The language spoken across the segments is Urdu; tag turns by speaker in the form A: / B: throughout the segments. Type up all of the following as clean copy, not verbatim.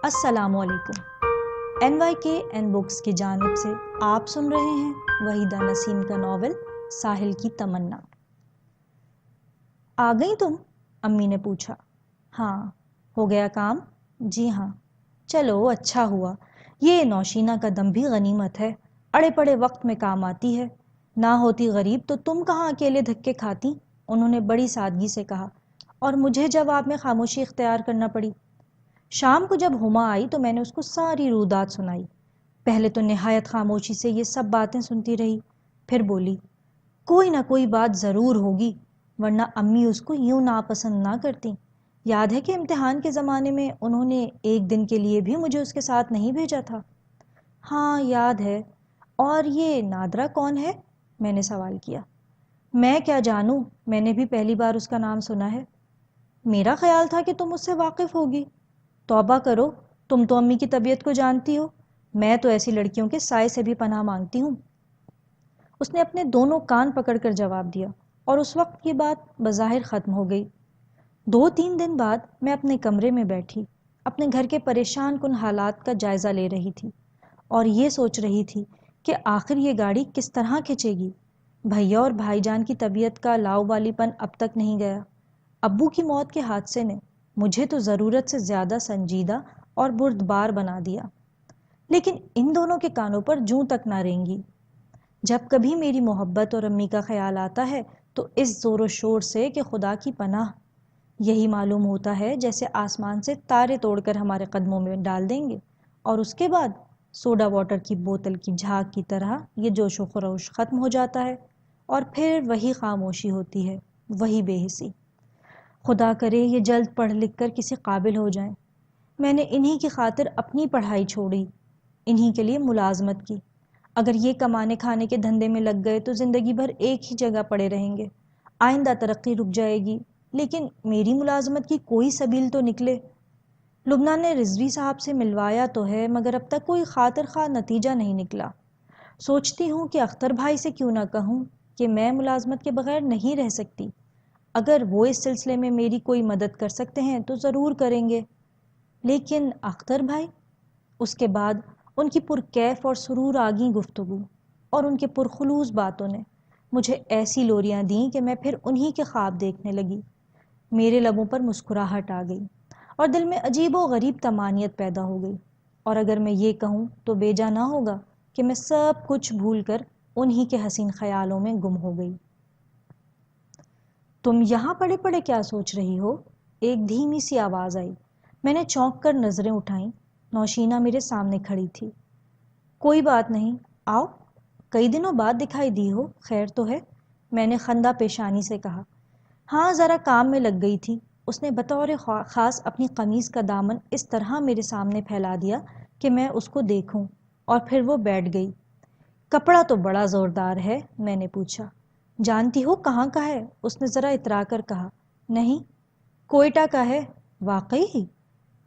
A: السلام علیکم۔ این وائی کے این بکس کی جانب سے آپ سن رہے ہیں وحیدہ نسیم کا ناول ساحل کی تمنا۔ آ گئی تم؟ امی نے پوچھا۔ ہاں، ہو گیا کام؟ جی ہاں۔ چلو اچھا ہوا، یہ نوشینہ کا دم بھی غنیمت ہے، اڑے پڑے وقت میں کام آتی ہے۔ نہ ہوتی غریب تو تم کہاں اکیلے دھکے کھاتی، انہوں نے بڑی سادگی سے کہا، اور مجھے جواب میں خاموشی اختیار کرنا پڑی۔ شام کو جب ہما آئی تو میں نے اس کو ساری رودات سنائی۔ پہلے تو نہایت خاموشی سے یہ سب باتیں سنتی رہی، پھر بولی، کوئی نہ کوئی بات ضرور ہوگی، ورنہ امی اس کو یوں ناپسند نہ کرتی۔ یاد ہے کہ امتحان کے زمانے میں انہوں نے ایک دن کے لیے بھی مجھے اس کے ساتھ نہیں بھیجا تھا۔ ہاں یاد ہے۔ اور یہ نادرا کون ہے؟ میں نے سوال کیا۔ میں کیا جانوں، میں نے بھی پہلی بار اس کا نام سنا ہے۔ میرا خیال تھا کہ تم اس سے واقف ہوگی۔ توبہ کرو، تم تو امی کی طبیعت کو جانتی ہو، میں تو ایسی لڑکیوں کے سائے سے بھی پناہ مانگتی ہوں۔ اس نے اپنے دونوں کان پکڑ کر جواب دیا، اور اس وقت یہ بات بظاہر ختم ہو گئی۔ 2-3 دن بعد میں اپنے کمرے میں بیٹھی اپنے گھر کے پریشان کن حالات کا جائزہ لے رہی تھی، اور یہ سوچ رہی تھی کہ آخر یہ گاڑی کس طرح کھچے گی۔ بھیا اور بھائی جان کی طبیعت کا لاؤبالی پن اب تک نہیں گیا۔ ابو کی موت کے حادثے نے مجھے تو ضرورت سے زیادہ سنجیدہ اور بردبار بنا دیا، لیکن ان دونوں کے کانوں پر جوں تک نہ رینگی۔ جب کبھی میری محبت اور امی کا خیال آتا ہے تو اس زور و شور سے کہ خدا کی پناہ، یہی معلوم ہوتا ہے جیسے آسمان سے تارے توڑ کر ہمارے قدموں میں ڈال دیں گے، اور اس کے بعد سوڈا واٹر کی بوتل کی جھاگ کی طرح یہ جوش و خروش ختم ہو جاتا ہے، اور پھر وہی خاموشی ہوتی ہے، وہی بے حسی۔ خدا کرے یہ جلد پڑھ لکھ کر کسی قابل ہو جائیں۔ میں نے انہی کی خاطر اپنی پڑھائی چھوڑی، انہی کے لیے ملازمت کی۔ اگر یہ کمانے کھانے کے دھندے میں لگ گئے تو زندگی بھر ایک ہی جگہ پڑے رہیں گے، آئندہ ترقی رک جائے گی، لیکن میری ملازمت کی کوئی سبیل تو نکلے۔ لبنان نے رضوی صاحب سے ملوایا تو ہے، مگر اب تک کوئی خاطر خواہ نتیجہ نہیں نکلا۔ سوچتی ہوں کہ اختر بھائی سے کیوں نہ کہوں کہ میں ملازمت کے بغیر نہیں رہ سکتی، اگر وہ اس سلسلے میں میری کوئی مدد کر سکتے ہیں تو ضرور کریں گے۔ لیکن اختر بھائی؟ اس کے بعد ان کی پرکیف اور سرور آگیں گفتگو اور ان کے پرخلوص باتوں نے مجھے ایسی لوریاں دیں کہ میں پھر انہی کے خواب دیکھنے لگی۔ میرے لبوں پر مسکراہٹ آ گئی اور دل میں عجیب و غریب طمانیت پیدا ہو گئی، اور اگر میں یہ کہوں تو بیجا نہ ہوگا کہ میں سب کچھ بھول کر انہی کے حسین خیالوں میں گم ہو گئی۔ تم یہاں پڑے پڑے کیا سوچ رہی ہو؟ ایک دھیمی سی آواز آئی۔ میں نے چونک کر نظریں اٹھائیں، نوشینہ میرے سامنے کھڑی تھی۔ کوئی بات نہیں، آؤ، کئی دنوں بعد دکھائی دی ہو، خیر تو ہے؟ میں نے خندہ پیشانی سے کہا۔ ہاں، ذرا کام میں لگ گئی تھی۔ اس نے بطور خاص اپنی قمیض کا دامن اس طرح میرے سامنے پھیلا دیا کہ میں اس کو دیکھوں، اور پھر وہ بیٹھ گئی۔ کپڑا تو بڑا زوردار ہے، میں نے پوچھا۔ جانتی ہو کہاں کا ہے؟ اس نے ذرا اترا کر کہا۔ نہیں، کوئٹہ کا ہے۔ واقعی؟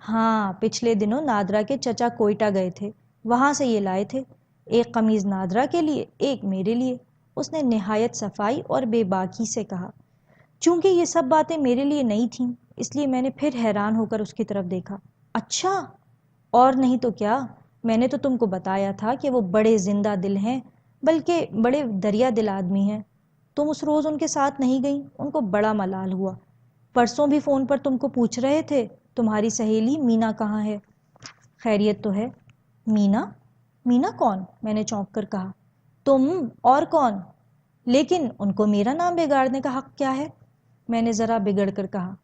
A: ہاں، پچھلے دنوں نادرا کے چچا کوئٹہ گئے تھے، وہاں سے یہ لائے تھے، ایک قمیض نادرا کے لیے، ایک میرے لیے، اس نے نہایت صفائی اور بے باکی سے کہا۔ چونکہ یہ سب باتیں میرے لیے نہیں تھیں، اس لیے میں نے پھر حیران ہو کر اس کی طرف دیکھا۔ اچھا، اور نہیں تو کیا، میں نے تو تم کو بتایا تھا کہ وہ بڑے زندہ دل ہیں، بلکہ بڑے دریا دل آدمی ہیں۔ تم اس روز ان کے ساتھ نہیں گئیں، ان کو بڑا ملال ہوا۔ پرسوں بھی فون پر تم کو پوچھ رہے تھے تمہاری سہیلی مینا کہاں ہے۔ خیریت تو ہے؟ مینا؟ مینا کون؟ میں نے چونک کر کہا۔ تم اور کون؟ لیکن ان کو میرا نام بگاڑنے کا حق کیا ہے؟ میں نے ذرا بگڑ کر کہا۔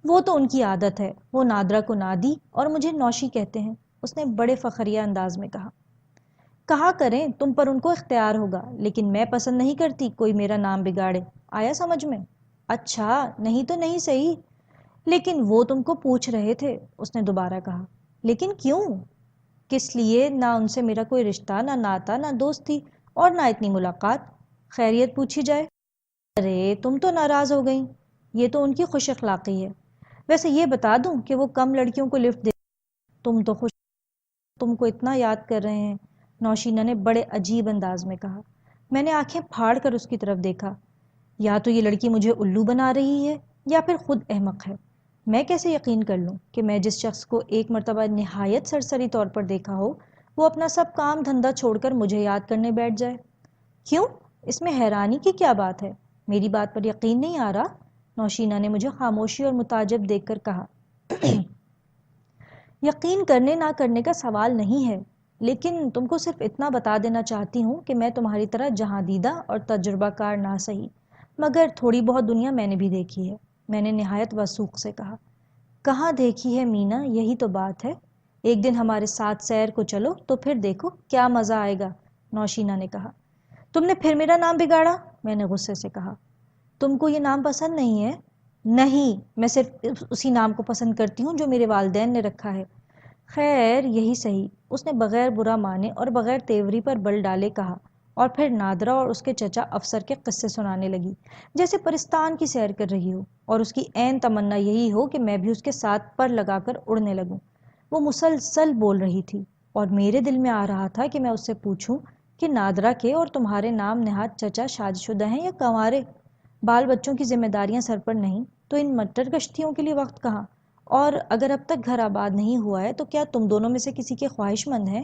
A: وہ تو ان کی عادت ہے، وہ نادرا کو نادی اور مجھے نوشی کہتے ہیں، اس نے بڑے فخریہ انداز میں کہا۔ کہا کریں، تم پر ان کو اختیار ہوگا، لیکن میں پسند نہیں کرتی کوئی میرا نام بگاڑے، آیا سمجھ میں؟ اچھا، نہیں تو نہیں صحیح، لیکن وہ تم کو پوچھ رہے تھے، اس نے دوبارہ کہا۔ لیکن کیوں؟ کس لیے؟ نہ ان سے میرا کوئی رشتہ، نہ ناتا، نہ دوستی، اور نہ اتنی ملاقات۔ خیریت پوچھی جائے؟ ارے تم تو ناراض ہو گئیں، یہ تو ان کی خوش اخلاقی ہے۔ ویسے یہ بتا دوں کہ وہ کم لڑکیوں کو لفٹ دے، تم تو خوش، تم کو اتنا یاد کر رہے ہیں، نوشینہ نے بڑے عجیب انداز میں کہا۔ میں نے آنکھیں پھاڑ کر اس کی طرف دیکھا۔ یا تو یہ لڑکی مجھے الو بنا رہی ہے یا پھر خود احمق ہے۔ میں کیسے یقین کر لوں کہ میں جس شخص کو ایک مرتبہ نہایت سرسری طور پر دیکھا ہو وہ اپنا سب کام دھندا چھوڑ کر مجھے یاد کرنے بیٹھ جائے؟ کیوں؟ اس میں حیرانی کی کیا بات ہے؟ میری بات پر یقین نہیں آ رہا؟ نوشینہ نے مجھے خاموشی اور متعجب دیکھ کر کہا۔ یقین کرنے نہ کرنے کا سوال نہیں ہے، لیکن تم کو صرف اتنا بتا دینا چاہتی ہوں کہ میں تمہاری طرح جہاں دیدہ اور تجربہ کار نہ سہی مگر تھوڑی بہت دنیا میں نے بھی دیکھی ہے، میں نے نہایت وثوق سے کہا۔ کہاں دیکھی ہے مینا، یہی تو بات ہے۔ ایک دن ہمارے ساتھ سیر کو چلو تو پھر دیکھو کیا مزہ آئے گا، نوشینہ نے کہا۔ تم نے پھر میرا نام بگاڑا، میں نے غصے سے کہا۔ تم کو یہ نام پسند نہیں ہے؟ نہیں، میں صرف اسی نام کو پسند کرتی ہوں جو میرے والدین نے رکھا ہے۔ خیر یہی صحیح، اس نے بغیر برا مانے اور بغیر تیوری پر بل ڈالے کہا، اور پھر نادرہ اور اس کے چچا افسر کے قصے سنانے لگی جیسے پرستان کی سیر کر رہی ہو، اور اس کی عین تمنا یہی ہو کہ میں بھی اس کے ساتھ پر لگا کر اڑنے لگوں۔ وہ مسلسل بول رہی تھی اور میرے دل میں آ رہا تھا کہ میں اس سے پوچھوں کہ نادرہ کے اور تمہارے نام نہاد چچا شادی شدہ ہیں یا کنوارے؟ بال بچوں کی ذمہ داریاں سر پر نہیں تو ان مٹر گشتیوں کے لیے وقت کہاں؟ اور اگر اب تک گھر آباد نہیں ہوا ہے تو کیا تم دونوں میں سے کسی کے خواہش مند ہیں؟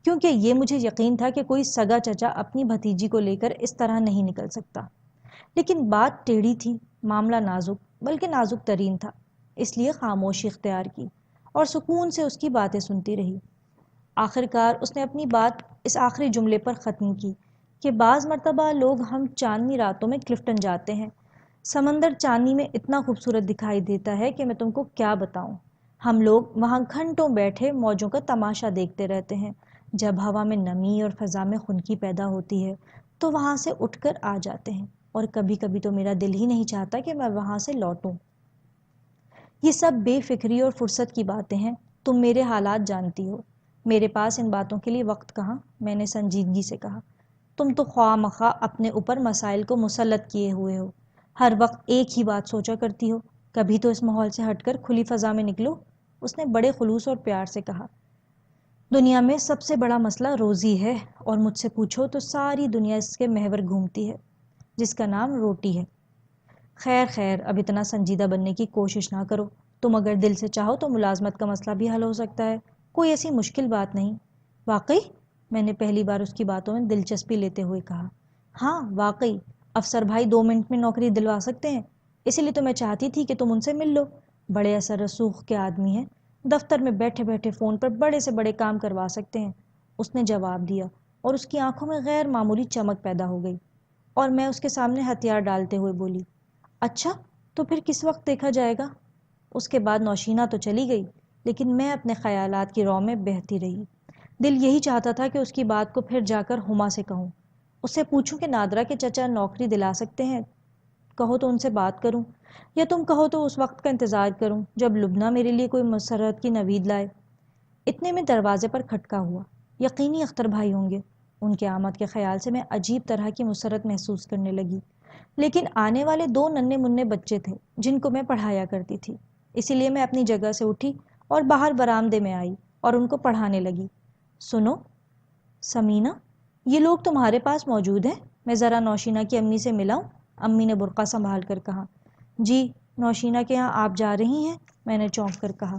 A: کیونکہ یہ مجھے یقین تھا کہ کوئی سگا چچا اپنی بھتیجی کو لے کر اس طرح نہیں نکل سکتا۔ لیکن بات ٹیڑھی تھی، معاملہ نازک بلکہ نازک ترین تھا، اس لیے خاموشی اختیار کی اور سکون سے اس کی باتیں سنتی رہی۔ آخرکار اس نے اپنی بات اس آخری جملے پر ختم کی کہ بعض مرتبہ لوگ ہم چاندنی راتوں میں کلفٹن جاتے ہیں۔ سمندر چاندنی میں اتنا خوبصورت دکھائی دیتا ہے کہ میں تم کو کیا بتاؤں۔ ہم لوگ وہاں گھنٹوں بیٹھے موجوں کا تماشا دیکھتے رہتے ہیں۔ جب ہوا میں نمی اور فضا میں خنکی پیدا ہوتی ہے تو وہاں سے اٹھ کر آ جاتے ہیں، اور کبھی کبھی تو میرا دل ہی نہیں چاہتا کہ میں وہاں سے لوٹوں۔ یہ سب بے فکری اور فرصت کی باتیں ہیں، تم میرے حالات جانتی ہو۔ میرے پاس ان باتوں کے لیے وقت کہاں، میں نے سنجیدگی سے کہا۔ تم تو خواہ مخواہ اپنے اوپر مسائل کو مسلط کیے ہوئے ہو، ہر وقت ایک ہی بات سوچا کرتی ہو، کبھی تو اس ماحول سے ہٹ کر کھلی فضا میں نکلو، اس نے بڑے خلوص اور پیار سے کہا۔ دنیا میں سب سے بڑا مسئلہ روزی ہے، اور مجھ سے پوچھو تو ساری دنیا اس کے محور گھومتی ہے، جس کا نام روٹی ہے۔ خیر خیر، اب اتنا سنجیدہ بننے کی کوشش نہ کرو، تم اگر دل سے چاہو تو ملازمت کا مسئلہ بھی حل ہو سکتا ہے، کوئی ایسی مشکل بات نہیں۔ واقعی؟ میں نے پہلی بار اس کی باتوں میں دلچسپی لیتے ہوئے کہا۔ ہاں واقعی، افسر بھائی 2 منٹ میں نوکری دلوا سکتے ہیں، اسی لیے تو میں چاہتی تھی کہ تم ان سے مل لو، بڑے اثر رسوخ کے آدمی ہیں، دفتر میں بیٹھے بیٹھے فون پر بڑے سے بڑے کام کروا سکتے ہیں، اس نے جواب دیا، اور اس کی آنکھوں میں غیر معمولی چمک پیدا ہو گئی، اور میں اس کے سامنے ہتھیار ڈالتے ہوئے بولی، اچھا تو پھر کس وقت دیکھا جائے گا؟ اس کے بعد نوشینہ تو چلی گئی، لیکن میں اپنے خیالات کی رو میں بہتی رہی۔ دل یہی چاہتا تھا کہ اس کی بات کو پھر جا کر ہما سے کہوں، اس سے پوچھوں کہ نادرہ کے چچا نوکری دلا سکتے ہیں، کہو تو ان سے بات کروں، یا تم کہو تو اس وقت کا انتظار کروں جب لبنہ میرے لیے کوئی مسرت کی نوید لائے۔ اتنے میں دروازے پر کھٹکا ہوا، یقینی اختر بھائی ہوں گے۔ ان کے آمد کے خیال سے میں عجیب طرح کی مسرت محسوس کرنے لگی، لیکن آنے والے 2 ننھے منھے بچے تھے جن کو میں پڑھایا کرتی تھی، اسی لیے میں اپنی جگہ سے اٹھی اور باہر برآمدے میں آئی اور ان کو پڑھانے لگی۔ سنو سمینہ، یہ لوگ تمہارے پاس موجود ہیں؟ میں ذرا نوشینہ کی امی سے ملاؤں؟ امی نے برقع سنبھال کر کہا۔ جی، نوشینہ کے یہاں آپ جا رہی ہیں؟ میں نے چونک کر کہا۔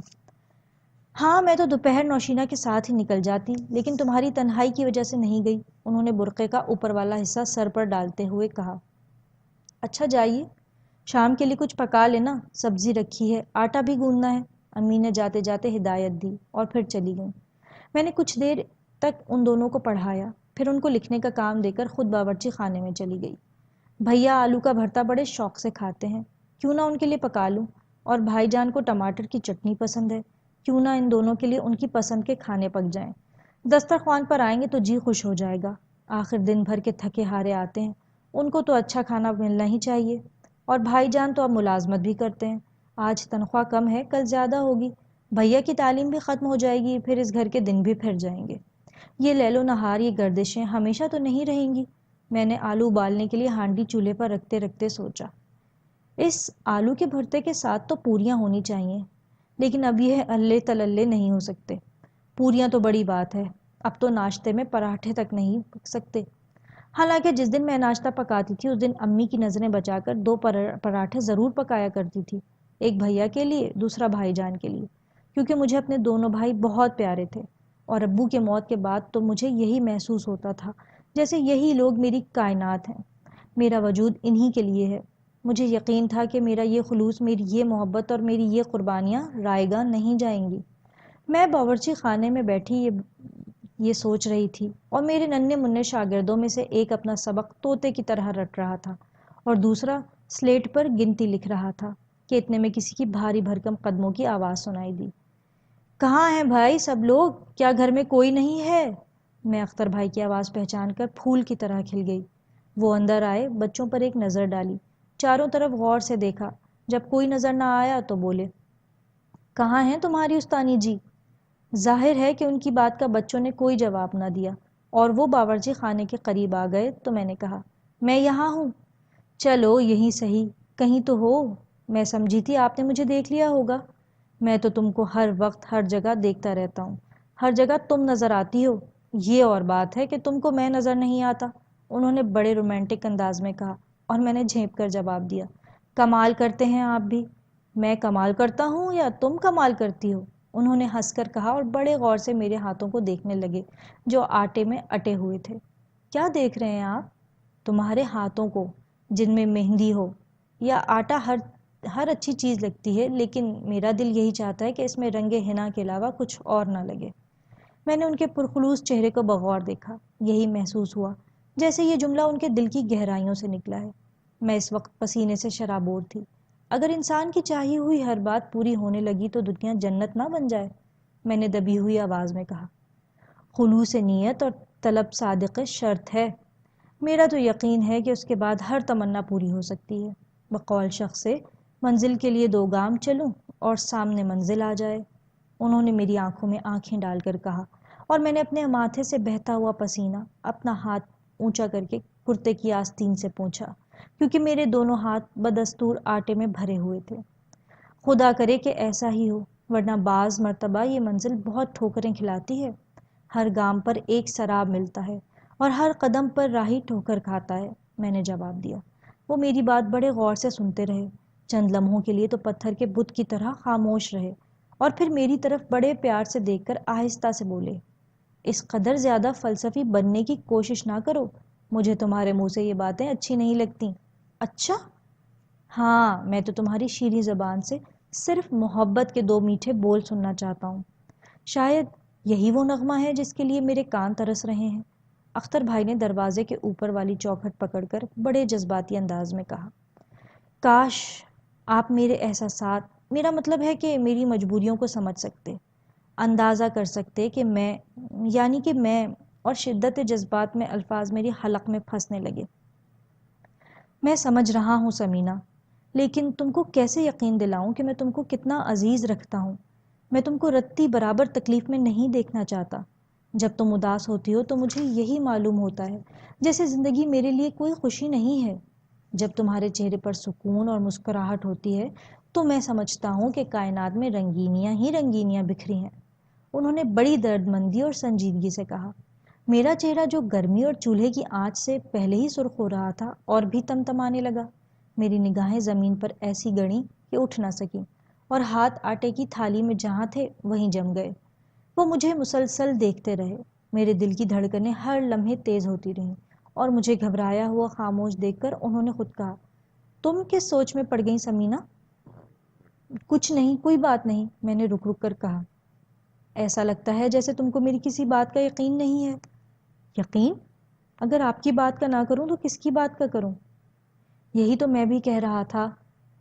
A: ہاں، میں تو دوپہر نوشینہ کے ساتھ ہی نکل جاتی، لیکن تمہاری تنہائی کی وجہ سے نہیں گئی، انہوں نے برقعے کا اوپر والا حصہ سر پر ڈالتے ہوئے کہا۔ اچھا جائیے، شام کے لیے کچھ پکا لینا، سبزی رکھی ہے، آٹا بھی گوندنا ہے، امی نے جاتے جاتے ہدایت دی اور پھر چلی گئیں۔ میں نے کچھ دیر تک ان دونوں کو پڑھایا، پھر ان کو لکھنے کا کام دے کر خود باورچی خانے میں چلی گئی۔ بھیا آلو کا بھرتا بڑے شوق سے کھاتے ہیں، کیوں نہ ان کے لیے پکا لوں، اور بھائی جان کو ٹماٹر کی چٹنی پسند ہے، کیوں نہ ان دونوں کے لیے ان کی پسند کے کھانے پک جائیں۔ دسترخوان پر آئیں گے تو جی خوش ہو جائے گا، آخر دن بھر کے تھکے ہارے آتے ہیں، ان کو تو اچھا کھانا ملنا ہی چاہیے، اور بھائی جان تو اب ملازمت بھی کرتے ہیں، آج تنخواہ کم ہے کل زیادہ ہوگی، بھیا کی تعلیم بھی ختم ہو جائے گی، پھر اس گھر کے دن بھی پھر جائیں گے، یہ لیل و نہار یہ گردشیں ہمیشہ تو نہیں رہیں گی۔ میں نے آلو ابالنے کے لیے ہانڈی چولہے پر رکھتے رکھتے سوچا، اس آلو کے بھرتے کے ساتھ تو پوریاں ہونی چاہیے، لیکن اب یہ اللہ تللے نہیں ہو سکتے، پوریاں تو بڑی بات ہے، اب تو ناشتے میں پراٹھے تک نہیں پک سکتے، حالانکہ جس دن میں ناشتہ پکاتی تھی اس دن امی کی نظریں بچا کر 2 پراٹھے ضرور پکایا کرتی تھی، ایک بھیا کے لیے، دوسرا بھائی جان کے لیے، کیونکہ مجھے اپنے دونوں بھائی بہت پیارے تھے، اور ابو کے موت کے بعد تو مجھے یہی محسوس ہوتا تھا جیسے یہی لوگ میری کائنات ہیں، میرا وجود انہی کے لیے ہے۔ مجھے یقین تھا کہ میرا یہ خلوص، میری یہ محبت اور میری یہ قربانیاں رائے گاہ نہیں جائیں گی۔ میں باورچی خانے میں بیٹھی یہ سوچ رہی تھی، اور میرے ننھے منھے شاگردوں میں سے ایک اپنا سبق طوطے کی طرح رٹ رہا تھا اور دوسرا سلیٹ پر گنتی لکھ رہا تھا کہ اتنے میں کسی کی بھاری بھرکم قدموں کی آواز سنائی دی۔ کہاں ہیں بھائی سب لوگ؟ کیا گھر میں کوئی نہیں ہے؟ میں اختر بھائی کی آواز پہچان کر پھول کی طرح کھل گئی۔ وہ اندر آئے، بچوں پر ایک نظر ڈالی، چاروں طرف غور سے دیکھا، جب کوئی نظر نہ آیا تو بولے، کہاں ہیں تمہاری استانی جی؟ ظاہر ہے کہ ان کی بات کا بچوں نے کوئی جواب نہ دیا، اور وہ باورچی خانے کے قریب آ گئے تو میں نے کہا، میں یہاں ہوں۔ چلو یہیں صحیح، کہیں تو ہو، میں سمجھی تھی آپ نے مجھے دیکھ لیا ہوگا۔ میں تو تم کو ہر وقت ہر جگہ دیکھتا رہتا ہوں، ہر جگہ تم نظر آتی ہو، یہ اور بات ہے کہ تم کو میں نظر نہیں آتا، انہوں نے بڑے رومانٹک انداز میں کہا، اور میں نے جھینپ کر جواب دیا، کمال کرتے ہیں آپ بھی۔ میں کمال کرتا ہوں یا تم کمال کرتی ہو؟ انہوں نے ہنس کر کہا اور بڑے غور سے میرے ہاتھوں کو دیکھنے لگے جو آٹے میں اٹے ہوئے تھے۔ کیا دیکھ رہے ہیں آپ؟ تمہارے ہاتھوں کو، جن میں مہندی ہو یا آٹا ہر اچھی چیز لگتی ہے، لیکن میرا دل یہی چاہتا ہے کہ اس میں رنگ حنا کے علاوہ کچھ اور نہ لگے۔ میں نے ان کے پرخلوص چہرے کو بغور دیکھا، یہی محسوس ہوا جیسے یہ جملہ ان کے دل کی گہرائیوں سے نکلا ہے۔ میں اس وقت پسینے سے شرابور تھی۔ اگر انسان کی چاہی ہوئی ہر بات پوری ہونے لگی تو دنیا جنت نہ بن جائے؟ میں نے دبی ہوئی آواز میں کہا۔ خلوص نیت اور طلب صادق شرط ہے، میرا تو یقین ہے کہ اس کے بعد ہر تمنا پوری ہو سکتی ہے، بقول شخص سے منزل کے لیے 2 گام چلوں اور سامنے منزل آ جائے۔ انہوں نے میری آنکھوں میں آنکھیں ڈال کر کہا، اور میں نے اپنے ماتھے سے بہتا ہوا پسینہ اپنا ہاتھ اونچا کر کے کرتے کی آستین سے پوچھا، کیونکہ میرے دونوں ہاتھ بدستور آٹے میں بھرے ہوئے تھے۔ خدا کرے کہ ایسا ہی ہو، ورنہ بعض مرتبہ یہ منزل بہت ٹھوکریں کھلاتی ہے، ہر گام پر ایک سراب ملتا ہے اور ہر قدم پر راہی ٹھوکر کھاتا ہے۔ میں نے جواب دیا۔ وہ میری بات بڑے غور سے سنتے رہے، چند لمحوں کے لیے تو پتھر کے بت کی طرح خاموش رہے، اور پھر میری طرف بڑے پیار سے دیکھ کر آہستہ سے بولے، اس قدر زیادہ فلسفی بننے کی کوشش نہ کرو، مجھے تمہارے منہ سے یہ باتیں اچھی نہیں لگتی۔ اچھا؟ ہاں، میں تو تمہاری شیریں زبان سے صرف محبت کے 2 میٹھے بول سننا چاہتا ہوں، شاید یہی وہ نغمہ ہے جس کے لیے میرے کان ترس رہے ہیں۔ اختر بھائی نے دروازے کے اوپر والی چوکھٹ پکڑ کر بڑے جذباتی انداز میں کہا، کاش آپ میرے احساسات، میرا مطلب ہے کہ میری مجبوریوں کو سمجھ سکتے، اندازہ کر سکتے کہ میں اور شدت جذبات میں الفاظ میری حلق میں پھنسنے لگے۔ میں سمجھ رہا ہوں سمینہ، لیکن تم کو کیسے یقین دلاؤں کہ میں تم کو کتنا عزیز رکھتا ہوں؟ میں تم کو رتی برابر تکلیف میں نہیں دیکھنا چاہتا۔ جب تم اداس ہوتی ہو تو مجھے یہی معلوم ہوتا ہے جیسے زندگی میرے لیے کوئی خوشی نہیں ہے۔ جب تمہارے چہرے پر سکون اور مسکراہٹ ہوتی ہے تو میں سمجھتا ہوں کہ کائنات میں رنگینیاں ہی رنگینیاں بکھری ہیں۔ انہوں نے بڑی درد مندی اور سنجیدگی سے کہا۔ میرا چہرہ جو گرمی اور چولہے کی آنچ سے پہلے ہی سرخ ہو رہا تھا اور بھی تمتمانے لگا۔ میری نگاہیں زمین پر ایسی گڑیں کہ اٹھ نہ سکیں، اور ہاتھ آٹے کی تھالی میں جہاں تھے وہیں جم گئے۔ وہ مجھے مسلسل دیکھتے رہے، میرے دل کی دھڑکنیں ہر لمحے تیز ہوتی رہیں، اور مجھے گھبرایا ہوا خاموش دیکھ کر انہوں نے خود کہا، تم کس سوچ میں پڑ گئی سمینہ؟ کچھ نہیں، کوئی بات نہیں، میں نے رک رک کر کہا۔ ایسا لگتا ہے جیسے تم کو میری کسی بات کا یقین نہیں ہے۔ یقین؟ اگر آپ کی بات کا نہ کروں تو کس کی بات کا کروں؟ یہی تو میں بھی کہہ رہا تھا۔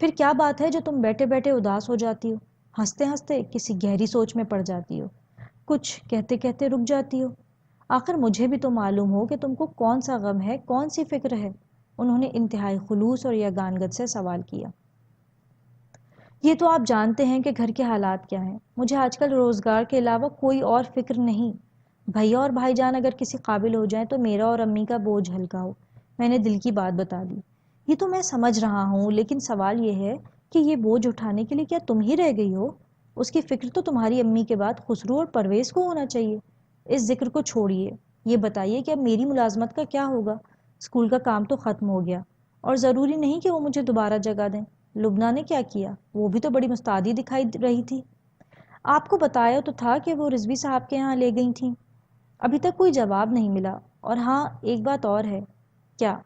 A: پھر کیا بات ہے جو تم بیٹھے بیٹھے اداس ہو جاتی ہو، ہنستے ہنستے کسی گہری سوچ میں پڑ جاتی ہو، کچھ کہتے کہتے رک جاتی ہو؟ آخر مجھے بھی تو معلوم ہو کہ تم کو کون سا غم ہے، کون سی فکر ہے؟ انہوں نے انتہائی خلوص اور یگانگت سے سوال کیا۔ یہ تو آپ جانتے ہیں کہ گھر کے حالات کیا ہیں، مجھے آج کل روزگار کے علاوہ کوئی اور فکر نہیں۔ بھیا اور بھائی جان اگر کسی قابل ہو جائیں تو میرا اور امی کا بوجھ ہلکا ہو۔ میں نے دل کی بات بتا دی۔ یہ تو میں سمجھ رہا ہوں، لیکن سوال یہ ہے کہ یہ بوجھ اٹھانے کے لیے کیا تم ہی رہ گئی ہو؟ اس کی فکر تو تمہاری امی کے بعد خسرو اور پرویز کو ہونا چاہیے۔ اس ذکر کو چھوڑیے، یہ بتائیے کہ اب میری ملازمت کا کیا ہوگا؟ اسکول کا کام تو ختم ہو گیا، اور ضروری نہیں کہ وہ مجھے دوبارہ جگہ دیں۔ لبنہ نے کیا کیا؟ وہ بھی تو بڑی مستعدی دکھائی رہی تھی۔ آپ کو بتایا تو تھا کہ وہ رضوی صاحب کے یہاں لے گئی تھیں۔ ابھی تک کوئی جواب نہیں ملا، اور ہاں ایک بات اور ہے۔ کیا؟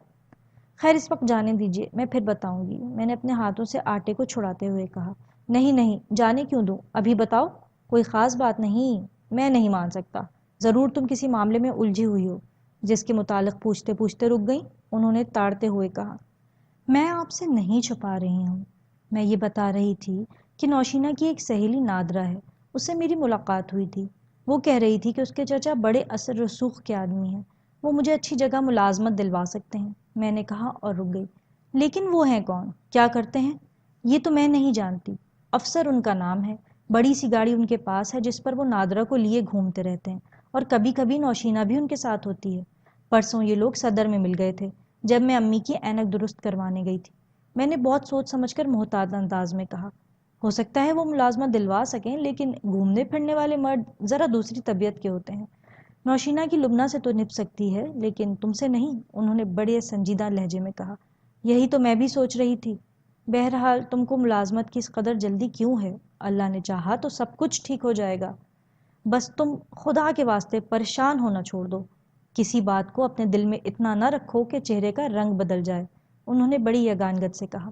A: خیر اس وقت جانے دیجیے، میں پھر بتاؤں گی، میں نے اپنے ہاتھوں سے آٹے کو چھڑاتے ہوئے کہا۔ نہیں نہیں، جانے کیوں دوں، ابھی بتاؤ۔ کوئی خاص بات نہیں، میں نہیں مان سکتا۔ ضرور تم کسی معاملے میں الجھی ہوئی ہو، جس کے متعلق پوچھتے پوچھتے رک گئیں، انہوں نے تاڑتے ہوئے کہا۔ میں آپ سے نہیں چھپا رہی ہوں، میں یہ بتا رہی تھی کہ نوشینہ کی ایک سہیلی نادرہ ہے، اس سے میری ملاقات ہوئی تھی۔ وہ کہہ رہی تھی کہ اس کے چچا بڑے اثر رسوخ کے آدمی ہیں، وہ مجھے اچھی جگہ ملازمت دلوا سکتے ہیں۔ میں نے کہا اور رک گئی۔ لیکن وہ ہیں کون، کیا کرتے ہیں؟ یہ تو میں نہیں جانتی۔ افسر ان کا نام ہے، بڑی سی گاڑی ان کے پاس ہے جس پر وہ نادرہ کو لیے گھومتے رہتے ہیں، اور کبھی کبھی نوشینہ بھی ان کے ساتھ ہوتی ہے۔ پرسوں یہ لوگ صدر میں مل گئے تھے جب میں امی کی اینک درست کروانے گئی تھی۔ میں نے بہت سوچ سمجھ کر محتاط انداز میں کہا۔ ہو سکتا ہے وہ ملازمت دلوا سکیں، لیکن گھومنے پھرنے والے مرد ذرا دوسری طبیعت کے ہوتے ہیں۔ نوشینہ کی لبنہ سے تو نبھ سکتی ہے، لیکن تم سے نہیں، انہوں نے بڑے سنجیدہ لہجے میں کہا۔ یہی تو میں بھی سوچ رہی تھی۔ بہرحال تم کو ملازمت کی اس قدر جلدی کیوں ہے؟ اللہ نے چاہا تو سب کچھ ٹھیک ہو جائے گا۔ بس تم خدا کے واسطے پریشان ہونا چھوڑ دو، کسی بات کو اپنے دل میں اتنا نہ رکھو کہ چہرے کا رنگ بدل جائے، انہوں نے بڑی یگانگت سے کہا۔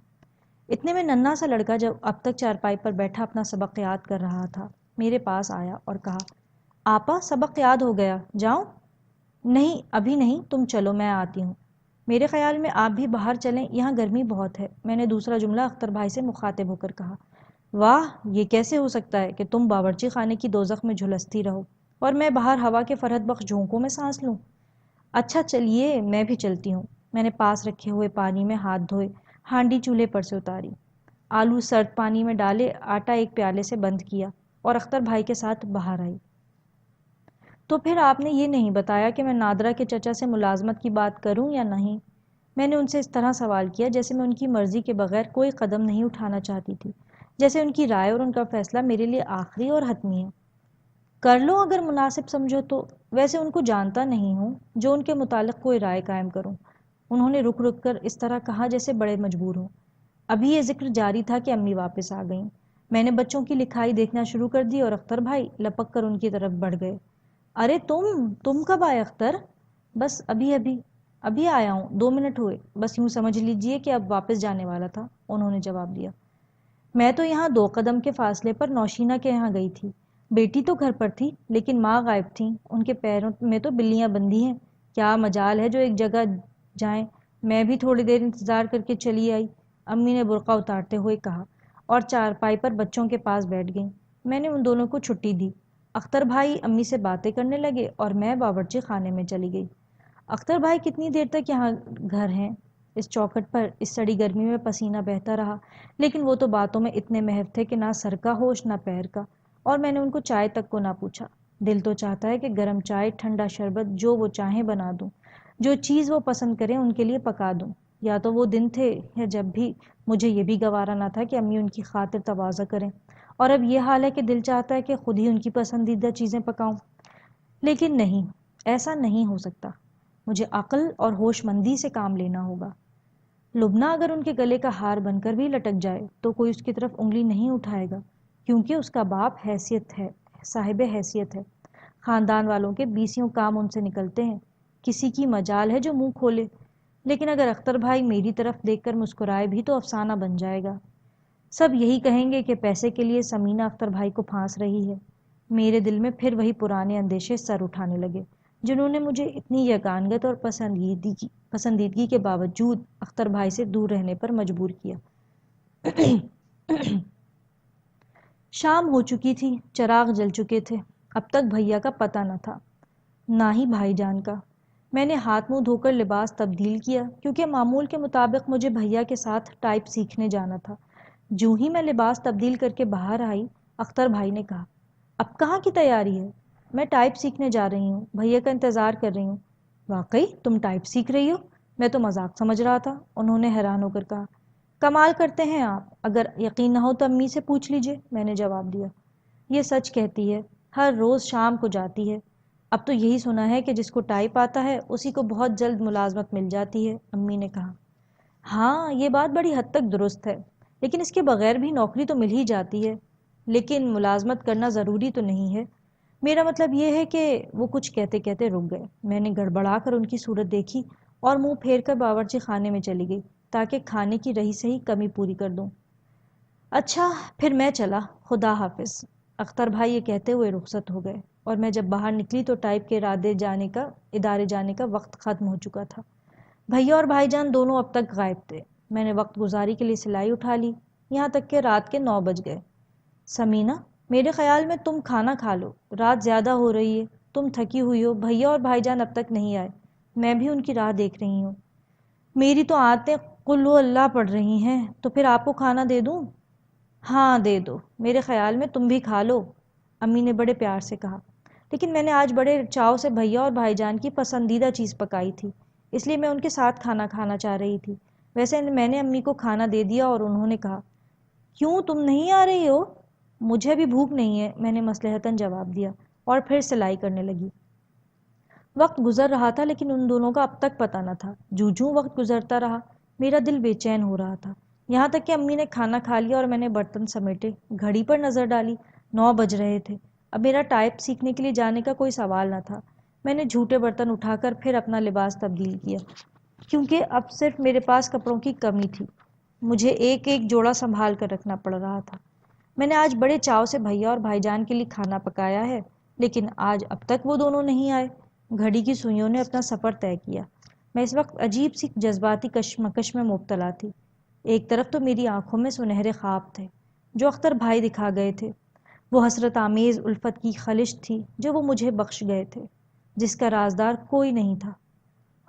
A: اتنے میں ننھا سا لڑکا جو اب تک چارپائی پر بیٹھا اپنا سبق یاد کر رہا تھا، میرے پاس آیا اور کہا، آپا سبق یاد ہو گیا، جاؤں؟ نہیں ابھی نہیں، تم چلو، میں آتی ہوں۔ میرے خیال میں آپ بھی باہر چلیں، یہاں گرمی بہت ہے، میں نے دوسرا جملہ اختر بھائی سے مخاطب ہو کر کہا۔ واہ، یہ کیسے ہو سکتا ہے کہ تم باورچی خانے کی دوزخ میں جھلستی رہو اور میں باہر ہوا کے فرحت بخش جھونکوں میں سانس لوں؟ اچھا چلیے، میں بھی چلتی ہوں۔ میں نے پاس رکھے ہوئے پانی میں ہاتھ دھوئے، ہانڈی چولہے پر سے اتاری، آلو سرد پانی میں ڈالے، آٹا ایک پیالے سے بند کیا اور اختر بھائی کے ساتھ باہر آئی۔ تو پھر آپ نے یہ نہیں بتایا کہ میں نادرہ کے چچا سے ملازمت کی بات کروں یا نہیں؟ میں نے ان سے اس طرح سوال کیا جیسے میں ان کی مرضی کے بغیر کوئی قدم نہیں اٹھانا چاہتی تھی، جیسے ان کی رائے اور ان کا فیصلہ میرے لیے آخری اور حتمی ہے۔ کر لو اگر مناسب سمجھو تو، ویسے ان کو جانتا نہیں ہوں جو ان کے متعلق کوئی رائے قائم کروں، انہوں نے رک رک کر اس طرح کہا جیسے بڑے مجبور ہوں۔ ابھی یہ ذکر جاری تھا کہ امی واپس آ گئیں۔ میں نے بچوں کی لکھائی دیکھنا شروع کر دی اور اختر بھائی لپک کر ان کی طرف بڑھ گئے۔ ارے تم کب آئے اختر؟ بس ابھی آیا ہوں، 2 منٹ ہوئے، بس یوں سمجھ لیجئے کہ اب واپس جانے والا تھا، انہوں نے جواب دیا۔ میں تو یہاں 2 قدم کے فاصلے پر نوشینہ کے یہاں گئی تھی، بیٹی تو گھر پر تھی لیکن ماں غائب تھیں، ان کے پیروں میں تو بلیاں بندھی ہیں، کیا مجال ہے جو ایک جگہ جائیں۔ میں بھی تھوڑی دیر انتظار کر کے چلی آئی، امی نے برقع اتارتے ہوئے کہا، اور چارپائی پر بچوں کے پاس بیٹھ گئیں۔ میں نے ان دونوں کو چھٹی دی۔ اختر بھائی امی سے باتیں کرنے لگے اور میں باورچی خانے میں چلی گئی۔ اختر بھائی کتنی دیر تک یہاں گھر ہیں؟ اس چوکھٹ پر اس سڑی گرمی میں پسینہ بہتا رہا، لیکن وہ تو باتوں میں اتنے محو تھے کہ نہ سر کا ہوش نہ پیر کا، اور میں نے ان کو چائے تک کو نہ پوچھا۔ دل تو چاہتا ہے کہ گرم چائے، ٹھنڈا شربت، جو وہ چاہیں بنا دوں، جو چیز وہ پسند کریں ان کے لیے پکا دوں۔ یا تو وہ دن تھے یا جب بھی مجھے یہ بھی گوارا نہ تھا کہ امی ان کی خاطر تواضع کریں، اور اب یہ حال ہے کہ دل چاہتا ہے کہ خود ہی ان کی پسندیدہ چیزیں پکاؤں۔ لیکن نہیں، ایسا نہیں ہو سکتا، مجھے عقل اور ہوش مندی سے کام لینا ہوگا۔ لبنہ اگر ان کے گلے کا ہار بن کر بھی لٹک جائے تو کوئی اس کی طرف انگلی نہیں اٹھائے گا، کیونکہ اس کا باپ صاحب حیثیت ہے، خاندان والوں کے 20 کام ان سے نکلتے ہیں، کسی کی مجال ہے جو منہ کھولے۔ لیکن اگر اختر بھائی میری طرف دیکھ کر مسکرائے بھی تو افسانہ بن جائے گا، سب یہی کہیں گے کہ پیسے کے لیے سمینہ اختر بھائی کو پھانس رہی ہے۔ میرے دل میں پھر وہی پرانے اندیشے سر اٹھانے لگے جنہوں نے مجھے اتنی یگانگت اور پسندیدگی کے باوجود اختر بھائی سے دور رہنے پر مجبور کیا۔ شام ہو چکی تھی، چراغ جل چکے تھے، اب تک بھیا کا پتہ نہ تھا، نہ ہی بھائی جان کا۔ میں نے ہاتھ منہ دھو کر لباس تبدیل کیا کیونکہ معمول کے مطابق مجھے بھیا کے ساتھ ٹائپ سیکھنے جانا تھا۔ جوں ہی میں لباس تبدیل کر کے باہر آئی، اختر بھائی نے کہا، اب کہاں کی تیاری ہے؟ میں ٹائپ سیکھنے جا رہی ہوں، بھیا کا انتظار کر رہی ہوں۔ واقعی تم ٹائپ سیکھ رہی ہو؟ میں تو مذاق سمجھ رہا تھا، انہوں نے حیران ہو کر کہا۔ کمال کرتے ہیں آپ، اگر یقین نہ ہو تو امی سے پوچھ لیجئے، میں نے جواب دیا۔ یہ سچ کہتی ہے، ہر روز شام کو جاتی ہے۔ اب تو یہی سنا ہے کہ جس کو ٹائپ آتا ہے اسی کو بہت جلد ملازمت مل جاتی ہے، امی نے کہا۔ ہاں یہ بات بڑی حد تک درست ہے، لیکن اس کے بغیر بھی نوکری تو مل ہی جاتی ہے، لیکن ملازمت کرنا ضروری تو نہیں ہے۔ میرا مطلب یہ ہے کہ وہ کچھ کہتے کہتے رک گئے۔ میں نے گڑبڑا کر ان کی صورت دیکھی اور منہ پھیر کر باورچی خانے میں چلی گئی تاکہ کھانے کی رہی سہی کمی پوری کر دوں۔ اچھا پھر میں چلا، خدا حافظ۔ اختر بھائی یہ کہتے ہوئے رخصت ہو گئے اور میں جب باہر نکلی تو ٹائپ کے ادارے جانے کا وقت ختم ہو چکا تھا۔ بھیا اور بھائی جان دونوں اب تک غائب تھے۔ میں نے وقت گزاری کے لیے سلائی اٹھا لی، یہاں تک کہ رات کے 9 بج گئے۔ سمینہ، میرے خیال میں تم کھانا کھا لو، رات زیادہ ہو رہی ہے، تم تھکی ہوئی ہو۔ بھیا اور بھائی جان اب تک نہیں آئے، میں بھی ان کی راہ دیکھ رہی ہوں۔ میری تو آنتیں قل ہو اللہ پڑھ رہی ہیں، تو پھر آپ کو کھانا دے دوں؟ ہاں دے دو، میرے خیال میں تم بھی کھا لو، امی نے بڑے پیار سے کہا۔ لیکن میں نے آج بڑے چاؤ سے بھیا اور بھائی جان کی پسندیدہ چیز پکائی تھی، اس لیے میں ان کے ساتھ کھانا کھانا چاہ رہی تھی۔ ویسے میں نے امی کو کھانا دے دیا اور انہوں نے کہا، کیوں تم نہیں آ رہی ہو؟ مجھے بھی بھوک نہیں ہے، میں نے مصلحتاً جواب دیا اور پھر سلائی کرنے لگی۔ وقت گزر رہا تھا لیکن ان دونوں کا اب تک پتہ نہ تھا۔ جوں وقت گزرتا رہا میرا دل بے چین ہو رہا تھا، یہاں تک کہ امی نے کھانا کھا لیا اور میں نے برتن سمیٹے، گھڑی پر نظر ڈالی، 9 بج رہے تھے۔ اب میرا ٹائپ سیکھنے کے لیے جانے کا کوئی سوال نہ تھا۔ میں نے جھوٹے برتن اٹھا کر پھر اپنا لباس تبدیل کیا، کیونکہ اب صرف میرے پاس کپڑوں کی کمی تھی، مجھے ایک ایک جوڑا سنبھال کر رکھنا پڑ رہا تھا۔ میں نے آج بڑے چاؤ سے بھیا اور بھائی جان کے لیے کھانا پکایا ہے، لیکن آج اب تک وہ دونوں نہیں آئے۔ گھڑی کی سوئیوں نے اپنا سفر طے کیا۔ میں اس وقت عجیب سی جذباتی کشمکش میں مبتلا تھی۔ ایک طرف تو میری آنکھوں میں سنہرے خواب تھے جو اختر بھائی دکھا گئے تھے، وہ حسرت آمیز الفت کی خلش تھی جو وہ مجھے بخش گئے تھے، جس کا رازدار کوئی نہیں تھا۔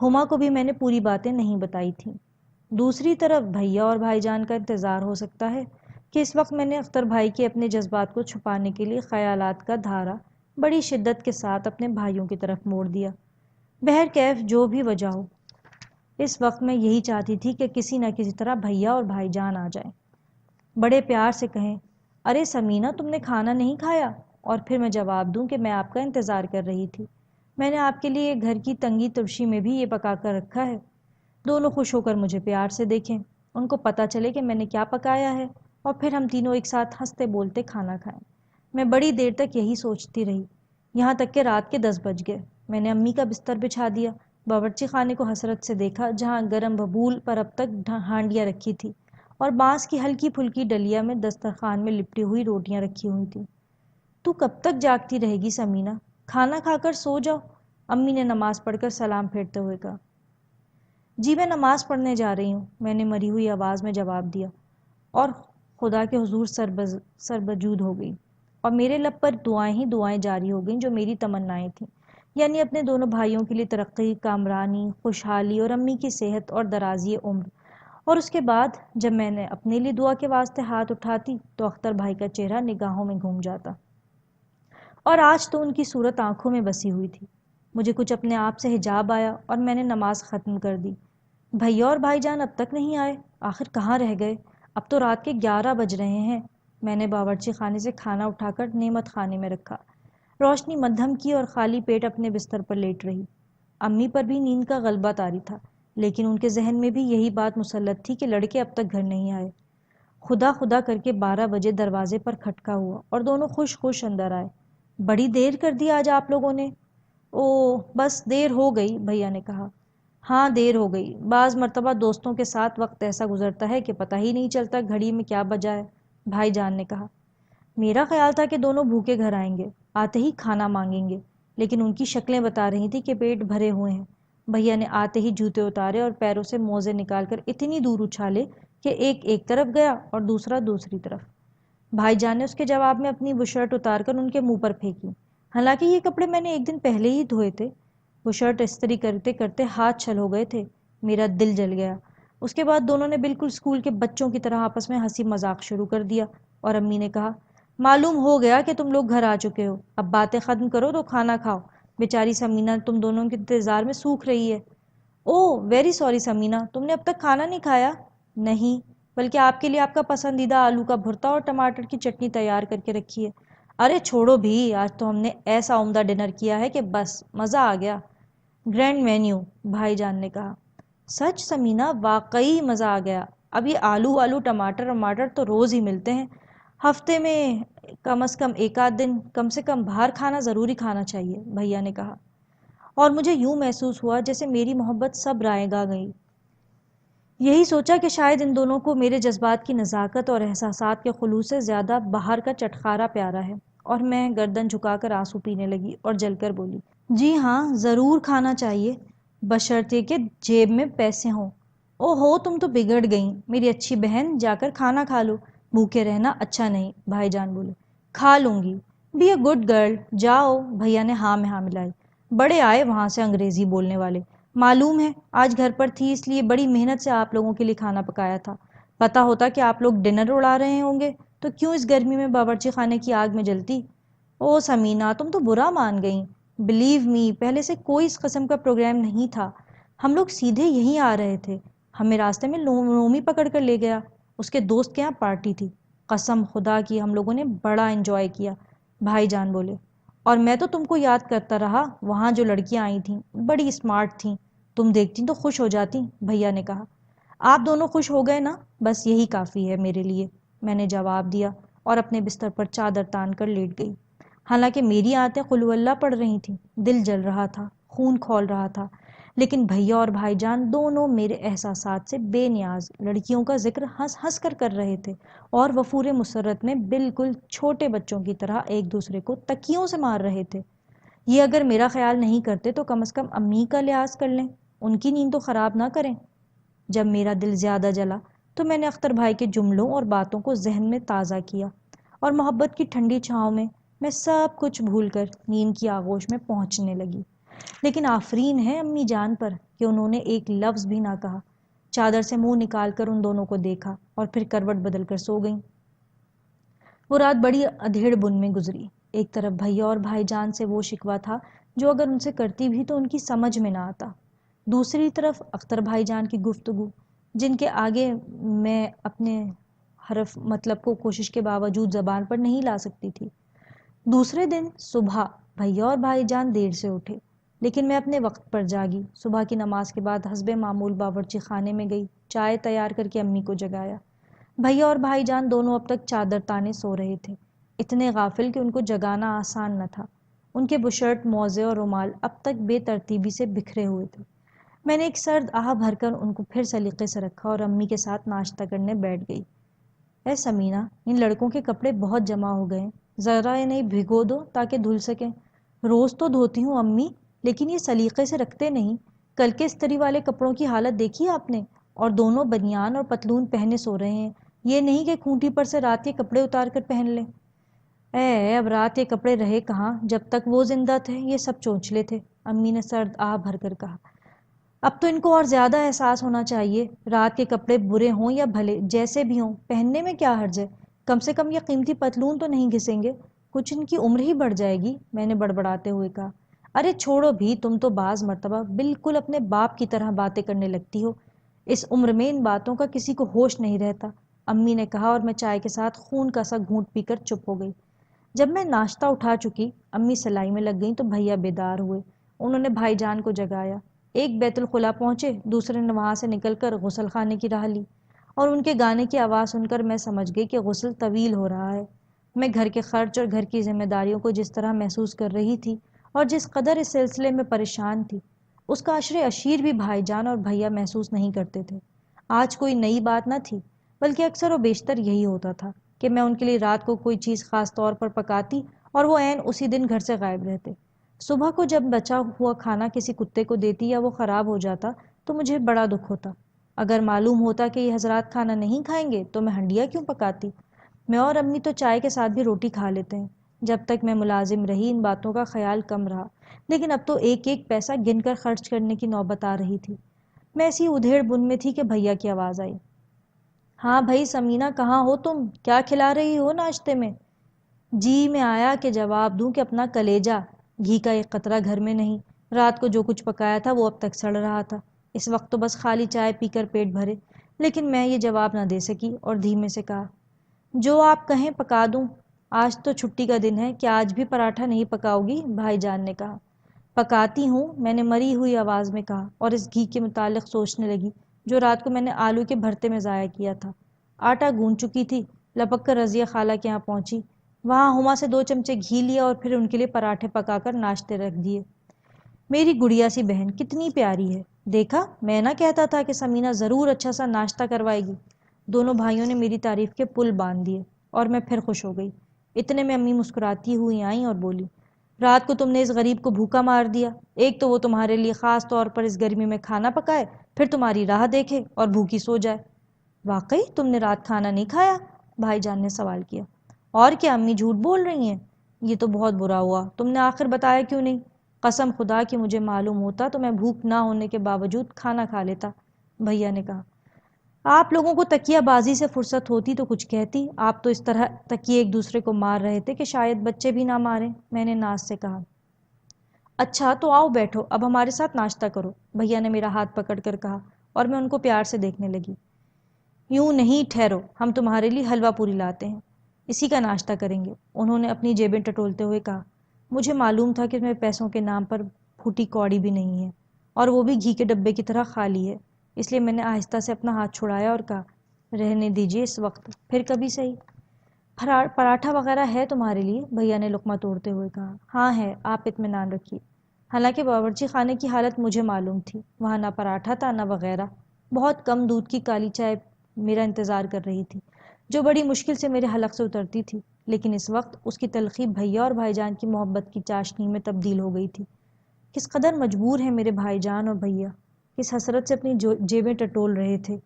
A: ہما کو بھی میں نے پوری باتیں نہیں بتائی تھیں۔ دوسری طرف بھیا اور بھائی جان کا انتظار ہو سکتا ہے کہ اس وقت میں نے اختر بھائی کے اپنے جذبات کو چھپانے کے لیے خیالات کا دھارا بڑی شدت کے ساتھ اپنے بھائیوں کی طرف موڑ دیا۔ بہرکیف جو بھی وجہ ہو، اس وقت میں یہی چاہتی تھی کہ کسی نہ کسی طرح بھیا اور بھائی جان آ جائیں، بڑے پیار سے کہیں، ارے سمینہ تم نے کھانا نہیں کھایا، اور پھر میں جواب دوں کہ میں آپ کا انتظار کر رہی تھی، میں نے آپ کے لیے گھر کی تنگی ترشی میں بھی یہ پکا کر رکھا ہے۔ دونوں خوش ہو کر مجھے پیار سے دیکھیں، ان کو پتہ چلے کہ میں نے کیا پکایا ہے، اور پھر ہم تینوں ایک ساتھ ہنستے بولتے کھانا کھائیں۔ میں بڑی دیر تک یہی سوچتی رہی، یہاں تک کہ رات کے 10 بج گئے۔ میں نے امی کا بستر بچھا دیا، باورچی خانے کو حسرت سے دیکھا جہاں گرم ببول پر اب تک ہانڈیاں رکھی تھی اور بانس کی ہلکی پھلکی ڈلیا میں دسترخوان میں لپٹی ہوئی روٹیاں رکھی ہوئی تھیں۔ تو کب تک جاگتی رہے گی سمینہ؟ کھانا کھا کر سو جاؤ، امی نے نماز پڑھ کر سلام پھیرتے ہوئے کہا۔ جی میں نماز پڑھنے جا رہی ہوں، میں نے مری ہوئی آواز میں جواب دیا، اور خدا کے حضور سربجود ہو گئی، اور میرے لب پر دعائیں ہی دعائیں جاری ہو گئیں جو میری تمنائیں تھیں، یعنی اپنے دونوں بھائیوں کے لیے ترقی، کامرانی، خوشحالی اور امی کی صحت اور درازی عمر۔ اور اس کے بعد جب میں نے اپنے لیے دعا کے واسطے ہاتھ اٹھاتی تو اختر بھائی کا چہرہ نگاہوں میں گھوم جاتا، اور آج تو ان کی صورت آنکھوں میں بسی ہوئی تھی۔ مجھے کچھ اپنے آپ سے حجاب آیا اور میں نے نماز ختم کر دی۔ بھیا اور بھائی جان اب تک نہیں آئے، آخر کہاں رہ گئے؟ اب تو رات کے 11 بج رہے ہیں۔ میں نے باورچی خانے سے کھانا اٹھا کر نعمت خانے میں رکھا، روشنی مدھم کی اور خالی پیٹ اپنے بستر پر لیٹ رہی۔ امی پر بھی نیند کا غلبہ طاری تھا، لیکن ان کے ذہن میں بھی یہی بات مسلط تھی کہ لڑکے اب تک گھر نہیں آئے۔ خدا خدا کر کے 12 بجے دروازے پر کھٹکا ہوا اور دونوں خوش خوش اندر آئے۔ بڑی دیر کر دی آج آپ لوگوں نے۔ او بس دیر ہو گئی، بھیا نے کہا۔ ہاں دیر ہو گئی، بعض مرتبہ دوستوں کے ساتھ وقت ایسا گزرتا ہے کہ پتہ ہی نہیں چلتا گھڑی میں کیا بجا ہے، بھائی جان نے کہا۔ میرا خیال تھا کہ دونوں بھوکے گھر آئیں گے، آتے ہی کھانا مانگیں گے، لیکن ان کی شکلیں بتا رہی تھی کہ پیٹ بھرے ہوئے ہیں۔ بھیا نے آتے ہی جوتے اتارے اور پیروں سے موزے نکال کر اتنی دور اچھالے کہ ایک طرف گیا اور دوسرا دوسری طرف۔ بھائی جان نے اس کے جواب میں اپنی وہ شرٹ اتار کر ان کے منہ پر پھینکی، حالانکہ یہ کپڑے میں نے ایک دن پہلے ہی دھوئے تھے۔ وہ شرٹ استری کرتے کرتے ہاتھ چھل ہو گئے تھے، میرا دل جل گیا۔ اس کے بعد دونوں نے بالکل اسکول کے بچوں کی طرح آپس میں ہنسی مذاق شروع کر دیا، اور امی نے کہا، معلوم ہو گیا کہ تم لوگ گھر آ چکے ہو، اب باتیں ختم کرو تو کھانا کھاؤ، بیچاری سمینہ تم دونوں کے انتظار میں سوکھ رہی ہے۔ او ویری سوری سمینہ، تم نے اب تک کھانا نہیں کھایا؟ نہیں، بلکہ آپ کے لیے آپ کا پسندیدہ آلو کا بھرتا اور ٹماٹر کی چٹنی تیار کر کے رکھی ہے۔ ارے چھوڑو بھی، آج تو ہم نے ایسا عمدہ ڈنر کیا ہے کہ بس مزہ آ گیا۔ گرینڈ مینیو، بھائی جان نے کہا۔ سچ سمینہ، واقعی مزہ آ گیا، اب یہ آلو ٹماٹر وماٹر تو روز ہی ملتے ہیں، ہفتے میں کم از کم ایک آدھ دن کم سے کم باہر کھانا ضروری کھانا چاہیے، بھیا نے کہا۔ اور مجھے یوں محسوس ہوا جیسے میری محبت سب رائے گا گئی۔ یہی سوچا کہ شاید ان دونوں کو میرے جذبات کی نزاکت اور احساسات کے خلوص سے زیادہ باہر کا چٹخارا پیارا ہے، اور میں گردن جھکا کر آنسو پینے لگی اور جل کر بولی، جی ہاں ضرور کھانا چاہیے، بشرطے کہ جیب میں پیسے ہوں۔ او ہو تم تو بگڑ گئیں میری اچھی بہن، جا کر کھانا کھا لو، بھوکے رہنا اچھا نہیں، بھائی جان بولے۔ کھا لوں گی، بی اے گڈ گرل، جاؤ، بھیا نے ہاں میں ہاں ملائی۔ بڑے آئے وہاں سے انگریزی بولنے والے، معلوم ہے آج گھر پر تھی اس لیے بڑی محنت سے آپ لوگوں کے لیے کھانا پکایا تھا، پتہ ہوتا کہ آپ لوگ ڈنر اڑا رہے ہوں گے تو کیوں اس گرمی میں باورچی خانے کی آگ میں جلتی۔ او سمینہ تم تو برا مان گئیں، بلیو می پہلے سے کوئی اس قسم کا پروگرام نہیں تھا، ہم لوگ سیدھے یہیں آ رہے تھے، ہمیں راستے میں رومی پکڑ کر لے گیا، اس کے دوست کے یہاں پارٹی تھی، قسم خدا کی ہم لوگوں نے بڑا انجوائے کیا، بھائی جان بولے۔ اور میں تو تم کو یاد کرتا رہا، وہاں جو لڑکیاں آئی تھیں بڑی اسمارٹ تھیں، تم دیکھتی تو خوش ہو جاتی، بھیا نے کہا۔ آپ دونوں خوش ہو گئے نا، بس یہی کافی ہے میرے لیے، میں نے جواب دیا اور اپنے بستر پر چادر تان کر لیٹ گئی۔ حالانکہ میری آنتیں قل اللہ پڑھ رہی تھیں، دل جل رہا تھا، خون کھول رہا تھا، لیکن بھیا اور بھائی جان دونوں میرے احساسات سے بے نیاز لڑکیوں کا ذکر ہنس ہنس کر رہے تھے، اور وفور مسرت میں بالکل چھوٹے بچوں کی طرح ایک دوسرے کو تکیوں سے مار رہے تھے۔ یہ اگر میرا خیال نہیں کرتے تو کم از کم امی کا لحاظ کر لیں، ان کی نیند تو خراب نہ کریں۔ جب میرا دل زیادہ جلا تو میں نے اختر بھائی کے جملوں اور باتوں کو ذہن میں تازہ کیا، اور محبت کی ٹھنڈی چھاؤں میں سب کچھ بھول کر نیند کی آغوش میں پہنچنے لگی۔ لیکن آفرین ہے امی جان پر کہ انہوں نے ایک لفظ بھی نہ کہا، چادر سے منہ نکال کر ان دونوں کو دیکھا اور پھر کروٹ بدل کر سو گئیں۔ وہ رات بڑی ادھیڑ بن میں گزری۔ ایک طرف بھیا اور بھائی جان سے وہ شکوہ تھا جو اگر ان سے کرتی بھی تو ان کی سمجھ میں نہ آتا، دوسری طرف اختر بھائی جان کی گفتگو جن کے آگے میں اپنے حرف مطلب کو کوشش کے باوجود زبان پر نہیں لا سکتی تھی۔ دوسرے دن صبح بھیا اور بھائی جان دیر سے اٹھے، لیکن میں اپنے وقت پر جاگی۔ صبح کی نماز کے بعد حسب معمول باورچی خانے میں گئی، چائے تیار کر کے امی کو جگایا۔ بھیا اور بھائی جان دونوں اب تک چادر تانے سو رہے تھے، اتنے غافل کہ ان کو جگانا آسان نہ تھا۔ ان کے بشرٹ، موزے اور رومال اب تک بے ترتیبی سے بکھرے ہوئے تھے۔ میں نے ایک سرد آہ بھر کر ان کو پھر سلیقے سے رکھا اور امی کے ساتھ ناشتہ کرنے بیٹھ گئی۔ اے سمینہ، ان لڑکوں کے کپڑے بہت جمع ہو گئے، ذرا انہیں بھگو دو تاکہ دھل سکیں۔ روز تو دھوتی ہوں امی، لیکن یہ سلیقے سے رکھتے نہیں۔ کل کے استری والے کپڑوں کی حالت دیکھی آپ نے؟ اور دونوں بنیان اور پتلون پہنے سو رہے ہیں، یہ نہیں کہ کھونٹی پر سے رات کے کپڑے اتار کر پہن لیں۔ اب رات کے کپڑے رہے کہاں، جب تک وہ زندہ تھے یہ سب چونچلے تھے، امی نے سرد آہ بھر کر کہا۔ اب تو ان کو اور زیادہ احساس ہونا چاہیے، رات کے کپڑے برے ہوں یا بھلے جیسے بھی ہوں پہننے میں کیا حرج ہے، کم سے کم یہ قیمتی پتلون تو نہیں گھسیں گے، کچھ ان کی عمر ہی بڑھ جائے گی، میں نے بڑبڑاتے ہوئے کہا۔ ارے چھوڑو بھی، تم تو بعض مرتبہ بالکل اپنے باپ کی طرح باتیں کرنے لگتی ہو، اس عمر میں ان باتوں کا کسی کو ہوش نہیں رہتا، امی نے کہا، اور میں چائے کے ساتھ خون کا سا گھونٹ پی کر چپ ہو گئی۔ جب میں ناشتہ اٹھا چکی، امی سلائی میں لگ گئیں تو بھیا بیدار ہوئے، انہوں نے بھائی جان کو جگایا، ایک بیت الخلا پہنچے، دوسرے نے وہاں سے نکل کر غسل خانے کی راہ لی، اور ان کے گانے کی آواز سن کر میں سمجھ گئی کہ غسل طویل ہو رہا ہے۔ میں گھر کے خرچ اور گھر کی ذمہ داریوں کو جس طرح محسوس کر رہی تھی اور جس قدر اس سلسلے میں پریشان تھی، اس کا عشر اشیر بھی بھائی جان اور بھیا محسوس نہیں کرتے تھے۔ آج کوئی نئی بات نہ تھی، بلکہ اکثر و بیشتر یہی ہوتا تھا کہ میں ان کے لیے رات کو کوئی چیز خاص طور پر پکاتی اور وہ عین اسی دن گھر سے غائب رہتے۔ صبح کو جب بچا ہوا کھانا کسی کتے کو دیتی یا وہ خراب ہو جاتا تو مجھے بڑا دکھ ہوتا۔ اگر معلوم ہوتا کہ یہ حضرات کھانا نہیں کھائیں گے تو میں ہنڈیا کیوں پکاتی؟ میں اور امی تو چائے کے ساتھ بھی روٹی کھا لیتے ہیں۔ جب تک میں ملازم رہی ان باتوں کا خیال کم رہا، لیکن اب تو ایک ایک پیسہ گن کر خرچ کرنے کی نوبت آ رہی تھی۔ میں ایسی ادھیڑ بن میں تھی کہ بھیا کی آواز آئی۔ ہاں بھائی سمینہ، کہاں ہو تم؟ کیا کھلا رہی ہو ناشتے میں؟ جی میں آیا کہ جواب دوں کہ اپنا کلیجہ، گھی کا ایک قطرہ گھر میں نہیں، رات کو جو کچھ پکایا تھا وہ اب تک سڑ رہا تھا، اس وقت تو بس خالی چائے پی کر پیٹ بھرے۔ لیکن میں یہ جواب نہ دے سکی اور دھیمے سے کہا، جو آپ کہیں پکا دوں، آج تو چھٹی کا دن ہے، کیا آج بھی پراٹھا نہیں پکاؤ گی؟ بھائی جان نے کہا۔ پکاتی ہوں، میں نے مری ہوئی آواز میں کہا اور اس گھی کے متعلق سوچنے لگی جو رات کو میں نے آلو کے بھرتے میں ضائع کیا تھا۔ آٹا گوندھ چکی تھی، لپک کر رضیہ خالہ کے یہاں پہنچی۔ وہاں ہما سے 2 چمچے گھی لیا اور پھر ان کے لیے پراٹھے پکا کر ناشتے رکھ دیے۔ میری گڑیا سی بہن کتنی پیاری ہے، دیکھا میں نہ کہتا تھا کہ سمینہ ضرور اچھا سا ناشتہ کروائے گی۔ دونوں بھائیوں نے میری تعریف کے پل باندھ دیے اور میں پھر خوش ہو گئی۔ اتنے میں امی مسکراتی ہوئی آئیں اور بولی، رات کو تم نے اس غریب کو بھوکا مار دیا، ایک تو وہ تمہارے لیے خاص طور پر اس گرمی میں کھانا پکائے، پھر تمہاری راہ دیکھے اور بھوکی سو جائے۔ واقعی تم نے رات کھانا نہیں کھایا؟ بھائی جان نے سوال کیا۔ اور کیا امی جھوٹ بول رہی ہیں؟ یہ تو بہت برا ہوا، تم نے آخر بتایا کیوں نہیں؟ قسم خدا کہ مجھے معلوم ہوتا تو میں بھوک نہ ہونے کے باوجود کھانا کھا لیتا، بھیا نے کہا۔ آپ لوگوں کو تکیہ بازی سے فرصت ہوتی تو کچھ کہتی، آپ تو اس طرح تکیے ایک دوسرے کو مار رہے تھے کہ شاید بچے بھی نہ ماریں، میں نے ناز سے کہا۔ اچھا تو آؤ بیٹھو، اب ہمارے ساتھ ناشتہ کرو، بھیا نے میرا ہاتھ پکڑ کر کہا اور میں ان کو پیار سے دیکھنے لگی۔ یوں نہیں، ٹھہرو، ہم تمہارے لیے حلوہ پوری لاتے ہیں، اسی کا ناشتہ کریں گے، انہوں نے اپنی جیبیں ٹٹولتے ہوئے کہا۔ مجھے معلوم تھا کہ میرے پیسوں کے نام پر پھوٹی کوڑی بھی نہیں ہے، اور وہ بھی گھی کے ڈبے کی طرح خالی ہے، اس لیے میں نے آہستہ سے اپنا ہاتھ چھڑایا اور کہا، رہنے دیجیے اس وقت، پھر کبھی صحیح۔ پراٹھا وغیرہ ہے تمہارے لیے؟ بھیا نے لقمہ توڑتے ہوئے کہا۔ ہاں ہے، آپ اطمینان رکھیے۔ حالانکہ باورچی خانے کی حالت مجھے معلوم تھی، وہاں نہ پراٹھا تھا نہ وغیرہ، بہت کم دودھ کی کالی چائے میرا انتظار کر رہی تھی، جو بڑی مشکل سے میرے حلق سے اترتی تھی، لیکن اس وقت اس کی تلخی بھیا اور بھائی جان کی محبت کی چاشنی میں تبدیل ہو گئی تھی۔ کس قدر مجبور ہیں میرے بھائی جان اور بھیا، کس حسرت سے اپنی جیبیں ٹٹول رہے تھے۔